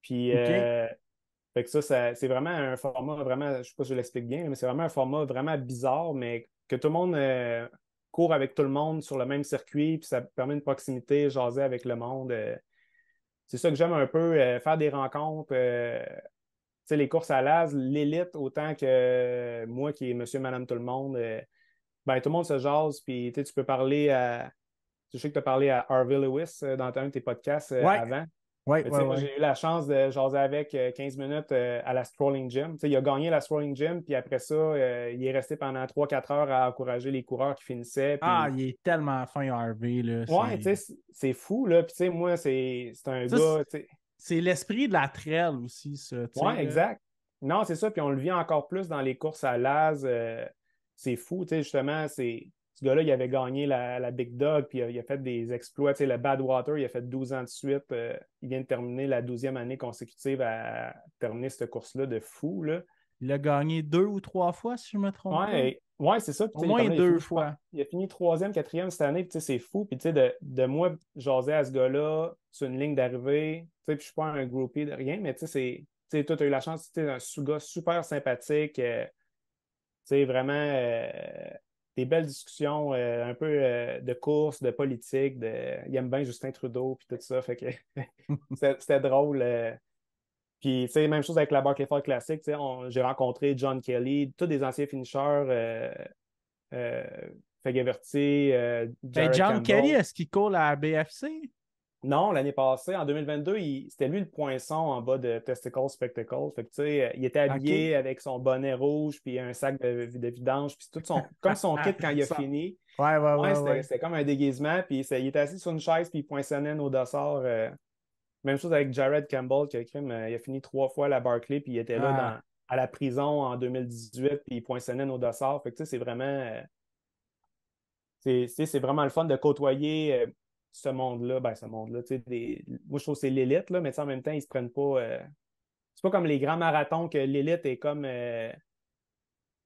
Puis OK. fait que c'est vraiment un format vraiment, je sais pas si je l'explique bien, mais c'est vraiment un format vraiment bizarre, mais que tout le monde court avec tout le monde sur le même circuit, puis ça permet une proximité, jaser avec le monde. C'est ça que j'aime un peu, faire des rencontres. Tu sais, les courses à l'AS, l'élite, autant que moi qui est monsieur, madame, tout le monde, ben, tout le monde se jase, puis tu sais, tu peux parler à. Je sais que tu as parlé à Harvey Lewis dans un de tes podcasts Ouais, avant. ouais, Mais tu ouais, sais, moi, ouais. j'ai eu la chance de jaser avec 15 minutes à la Strolling Gym. Tu sais, il a gagné la Strolling Gym, puis après ça, il est resté pendant 3-4 heures à encourager les coureurs qui finissaient. Ah, Puis, il est tellement fin, Harvey, là. ouais, tu sais, c'est fou, là. Puis, tu sais, moi, c'est un Ça, gars, tu sais, c'est l'esprit de la trail aussi, ça, tu sais, ouais, là. exact. Non, c'est ça. Puis, on le vit encore plus dans les courses à Laz. C'est fou, tu sais, justement, ce gars-là, il avait gagné la Big Dog, puis il a fait des exploits. Tu sais, le Badwater, il a fait 12 ans de suite. Il vient de terminer la 12e année consécutive à terminer cette course-là de fou, là. Il a gagné 2 ou 3 fois, si je ne me trompe pas. Ouais, Ouais, c'est ça. Puis, Au tu sais, moins comme là, il a deux fini, je pense, fois. il a fini troisième, quatrième cette année. Puis, tu sais, c'est fou. Puis, tu sais, de moi, jaser à ce gars-là sur une ligne d'arrivée. Tu sais, puis je suis pas un groupie de rien, mais tu sais, toi, tu as eu la chance, tu sais, un gars super sympathique. Tu sais, vraiment, des belles discussions, un peu de course, de politique. Il aime bien Justin Trudeau, puis tout ça. Fait que c'était drôle. Puis, tu sais, même chose avec la Barclay Ford Classic. Tu sais, j'ai rencontré John Kelly, tous des anciens finishers. Euh, Fegaverty, Ben, Jared John Kelly, Campbell. est-ce qu'il court la BFC? Non, l'année passée, en 2022, c'était lui le poinçon en bas de Testicle Spectacle. Fait que, tu sais, il était OK. habillé avec son bonnet rouge puis un sac de vidange, puis tout comme son kit quand il a Ça- fini. Ouais, ouais, Ouais, ouais, c'était ouais. c'était comme un déguisement, puis il était assis sur une chaise puis il poinçonnait nos dossards. Même chose avec Jared Campbell, il a fini 3 fois à la Barclay, puis il était là Ah. à la prison en 2018, puis il poinçonnait nos dossards. Fait que, tu sais, c'est vraiment. C'est vraiment le fun de côtoyer ce monde-là. Ben, ce monde-là. Moi, je trouve que c'est l'élite, là, mais en même temps, ils se prennent pas. C'est pas comme les grands marathons que l'élite est comme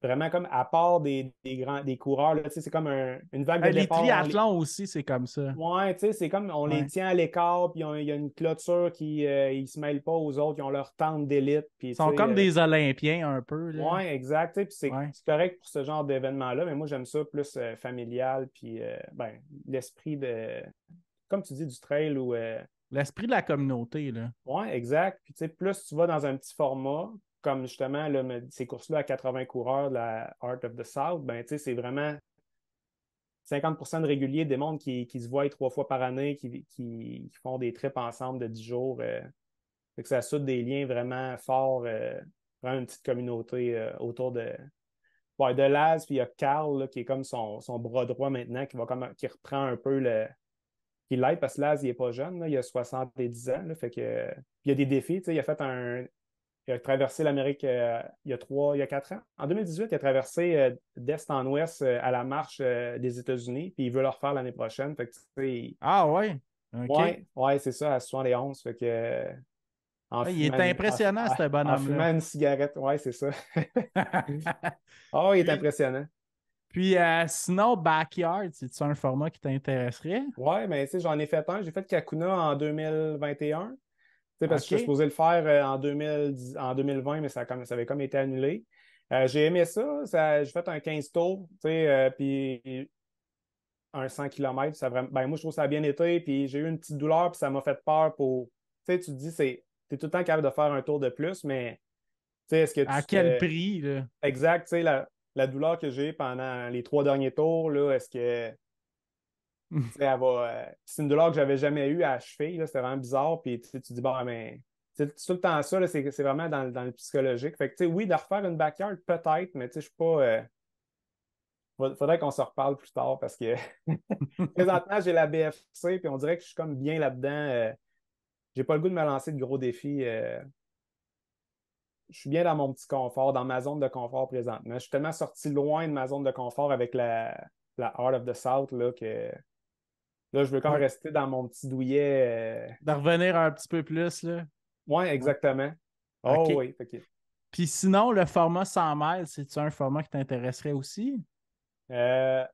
vraiment comme à part des coureurs. Là, c'est comme une vague de Ben, les départ. triathlons aussi, c'est comme ça. Ouais, c'est comme on les Ouais. tient à l'écart, puis il y a une clôture qui ils se mêlent pas aux autres, ils ont leur tente d'élite. Puis, Ils sont comme des Olympiens un peu, là. ouais, exact. Puis Ouais. c'est correct pour ce genre d'événement-là, mais moi, j'aime ça plus familial, puis ben, l'esprit de comme tu dis, du trail ou. L'esprit de la communauté, là. Ouais, exact. Puis, tu sais, plus tu vas dans un petit format, comme justement là, ces courses-là à 80 coureurs de la Art of the South, ben, tu sais, c'est vraiment 50% de réguliers, des mondes qui se voient 3 fois par année, qui font des trips ensemble de 10 jours. Fait que ça soude des liens vraiment forts, vraiment une petite communauté autour de Laz, puis il y a Carl, là, qui est comme son bras droit maintenant, qui reprend un peu qui l'aide parce que Laz, il n'est pas jeune, là, il a 70 ans. Là, fait que, puis il y a des défis. Il a traversé l'Amérique il y a 4 ans. En 2018, il a traversé d'est en ouest à la marche des États-Unis, puis il veut le refaire l'année prochaine. Fait que, tu sais, Ah ouais. OK. ouais, c'est ça, à 71. Fait que, Ah, il est impressionnant, ce en bonhomme-là. fumant une cigarette, ouais, c'est ça. Oh, il est Puis, impressionnant. puis sinon, Backyard, c'est-tu un format qui t'intéresserait? Ouais, mais tu sais, j'en ai fait un. J'ai fait Kakuna en 2021. Tu sais, parce que je suis OK. supposé le faire en 2020, mais ça avait comme été annulé. J'ai aimé ça. J'ai fait un 15 tours, tu sais, puis un 100 km. Ben, moi, je trouve que ça a bien été. Puis j'ai eu une petite douleur, puis ça m'a fait peur pour. Tu sais, tu te dis, t'es tout le temps capable de faire un tour de plus, mais tu sais, est-ce que À tu quel te. prix, là? Exact, tu sais, la douleur que j'ai pendant les 3 derniers tours, là, est-ce que. Tu sais, elle va. C'est une douleur que j'avais jamais eue à la cheville, là, c'était vraiment bizarre. Puis tu sais, tu dis, bon, mais. C'est tout le temps ça, là, c'est vraiment dans le psychologique. Fait que, tu sais, oui, de refaire une backyard, peut-être, mais tu sais, je suis pas. Faudrait qu'on se reparle plus tard parce que présentement, j'ai la BFC, puis on dirait que je suis comme bien là-dedans. J'ai pas le goût de me lancer de gros défis. Je suis bien dans mon petit confort, dans ma zone de confort présentement. Je suis tellement sorti loin de ma zone de confort avec la Art of the South là, que là, je veux comme Ouais. rester dans mon petit douillet. De revenir un petit peu plus, là. Ouais, Ouais. exactement. Oh OK. oui, OK. Puis sinon, le format 100 miles, c'est-tu un format qui t'intéresserait aussi? Euh,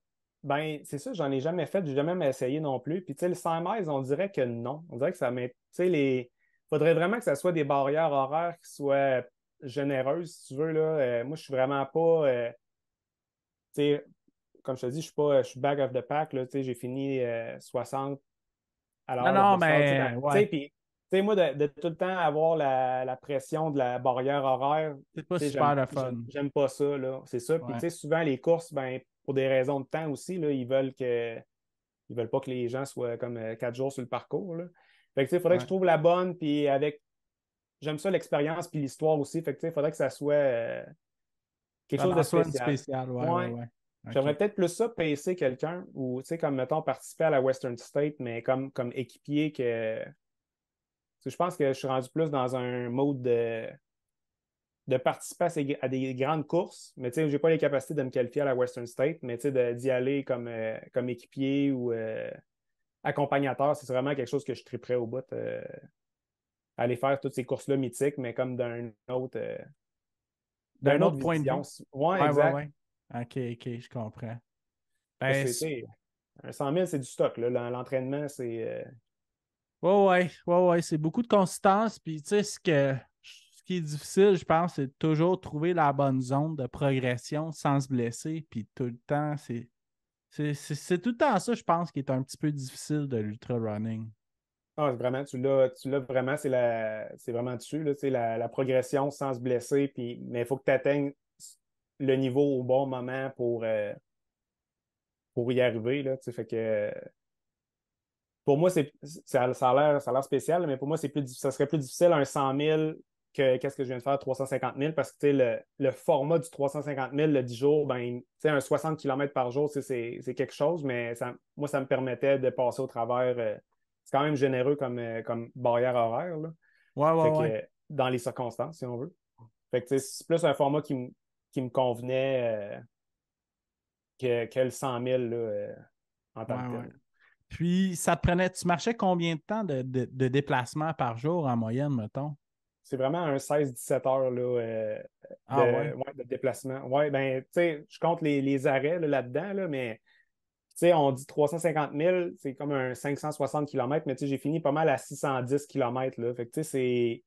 ben, c'est ça, j'en ai jamais fait, j'ai jamais essayé non plus. Puis, tu sais, le 100 miles, on dirait que non. On dirait que ça m'est. Tu sais, faudrait vraiment que ça soit des barrières horaires qui soient généreuses, si tu veux, là. Moi, je suis vraiment pas. Tu sais, comme je te dis, je suis back of the pack, là. Tu sais, j'ai fini 60 à Non, l'heure of non, the South. Tu mais sais, ouais. puis, tu sais, moi, de tout le temps avoir la pression de la barrière horaire, C'est pas tu sais, super le fun. j'aime pas ça, là. C'est ça. Puis, tu Ouais. sais, souvent, les courses, ben, pour des raisons de temps aussi, là, ils veulent pas que les gens soient comme 4 jours sur le parcours, là. Fait que, tu sais, il faudrait que je Ouais. trouve la bonne, puis j'aime ça l'expérience puis l'histoire aussi. Fait que, tu sais, il faudrait que ça soit quelque Ça chose de en soit une spécial. spéciale, ouais, ouais, Ouais. ouais. J'aimerais OK. peut-être plus ça, pacer quelqu'un, ou, tu sais, comme, mettons, participer à la Western State, mais comme équipier que. Parce que je pense que je suis rendu plus dans un mode de participer à des grandes courses, mais tu sais, j'ai pas les capacités de me qualifier à la Western State, mais tu sais, d'y aller comme équipier ou accompagnateur, c'est vraiment quelque chose que je triperais au bout. Aller faire toutes ces courses-là mythiques, mais comme D'un d'une autre autre point de vision. vue. Ouais, Ouais, ouais, exact. ouais. OK, OK, je comprends. Parce Ben, que, tu sais, un 100 000, c'est du stock, là. L'entraînement, c'est... ouais, c'est beaucoup de consistance. Puis, tu sais, ce qui est difficile, je pense, c'est de toujours trouver la bonne zone de progression sans se blesser. Puis, tout le temps, c'est tout le temps ça, je pense, qui est un petit peu difficile de l'ultra running. Ah, vraiment, tu l'as vraiment, c'est vraiment dessus, là, tu sais, la progression sans se blesser, puis, mais il faut que tu atteignes le niveau au bon moment pour y arriver, là, tu sais, fait que pour moi, ça a l'air spécial, mais pour moi, ça serait plus difficile un 100 000 que qu'est-ce que je viens de faire, 350 000, parce que tu sais, le format du 350 000, le 10 jours, ben, tu sais, un 60 km par jour, tu sais, c'est quelque chose, mais moi, ça me permettait de passer au travers. C'est quand même généreux comme barrière horaire, là. Ouais, Fait ouais, ouais. que dans les circonstances, si on veut. Fait que tu sais, c'est plus un format qui me convenait que le 100 000 là, en tant Ouais, que tel. ouais. Puis, tu marchais combien de temps de déplacement par jour en moyenne, mettons? C'est vraiment un 16-17 heures là, Ah ouais. ouais, de déplacement. Ouais, ben, tu sais, je compte les arrêts là-dedans, là, mais tu sais, on dit 350 000, c'est comme un 560 km, mais tu sais, j'ai fini pas mal à 610 km, là. Fait que tu sais,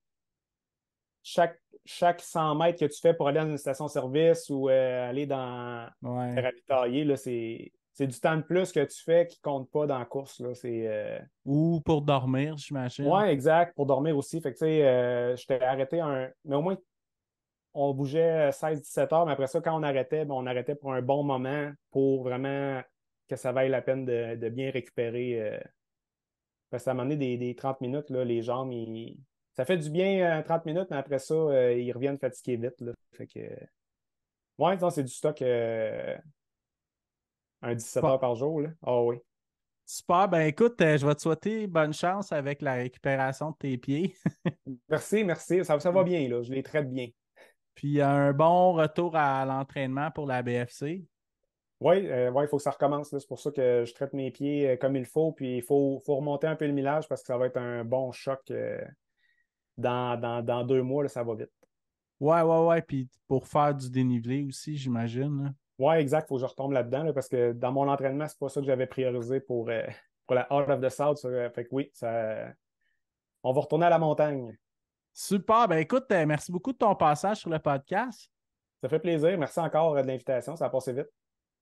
c'est chaque 100 mètres que tu fais pour aller dans une station-service ou aller te Ouais. ravitailler, là, c'est du temps de plus que tu fais qui compte pas dans la course, là. Ou pour dormir, j'imagine. Ouais, exact, pour dormir aussi. Fait que, tu sais, je t'ai arrêté mais au moins, on bougeait 16-17 heures, mais après ça, quand on arrêtait, ben, on arrêtait pour un bon moment pour vraiment que ça vaille la peine de bien récupérer. Parce que ça m'a donné des 30 minutes, là, les jambes, ça fait du bien 30 minutes, mais après ça, ils reviennent fatigués vite, là. Fait que, ouais, non, c'est du stock un 17 Bon. heures par jour, là. Ah oui. Super. Ben écoute, je vais te souhaiter bonne chance avec la récupération de tes pieds. Merci, merci. Ça va bien, là. Je les traite bien. Puis un bon retour à l'entraînement pour la BFC. Oui, ouais, il faut que ça recommence, là. C'est pour ça que je traite mes pieds comme il faut. Puis il faut remonter un peu le millage parce que ça va être un bon choc dans 2 mois, là, ça va vite. Ouais, ouais, ouais. Puis pour faire du dénivelé aussi, j'imagine, là. Ouais, exact, il faut que je retombe là-dedans là, parce que dans mon entraînement, c'est pas ça que j'avais priorisé pour la Out of the South. Fait que oui, on va retourner à la montagne. Super. Ben écoute, merci beaucoup de ton passage sur le podcast. Ça fait plaisir. Merci encore de l'invitation. Ça a passé vite.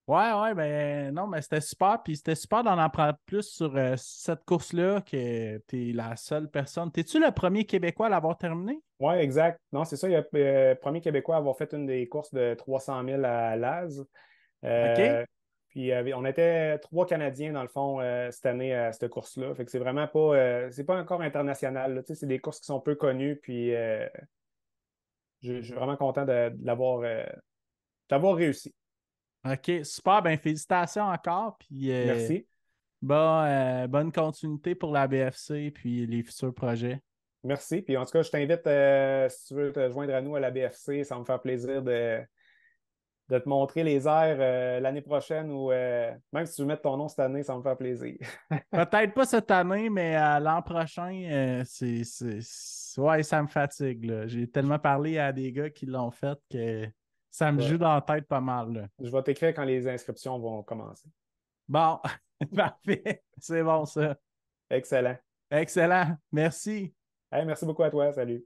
Ouais, ouais, ben non, mais c'était super. Puis c'était super d'en apprendre plus sur cette course-là, que tu es la seule personne. T'es-tu le premier Québécois à l'avoir terminé? Oui, exact. Non, c'est ça. Il y a le premier Québécois à avoir fait une des courses de 300 000 à Laz. OK? Puis on était 3 Canadiens, dans le fond, cette année à cette course-là. Fait que c'est vraiment pas, c'est pas encore international, là. Tu sais, c'est des courses qui sont peu connues. Puis je suis vraiment content d'avoir réussi. OK, super. Ben félicitations encore. Puis Merci. bonne continuité pour la BFC puis les futurs projets. Merci. Puis en tout cas, je t'invite, si tu veux te joindre à nous à la BFC, ça va me faire plaisir de te montrer les airs l'année prochaine ou même si tu veux mettre ton nom cette année, ça va me faire plaisir. Peut-être pas cette année, mais l'an prochain, ouais, ça me fatigue, là. J'ai tellement parlé à des gars qui l'ont fait que ça me Je vais, joue dans la tête pas mal, là. je vais t'écrire quand les inscriptions vont commencer. Bon, parfait. C'est bon, ça. Excellent. Excellent. Merci. Hey, merci beaucoup à toi. Salut.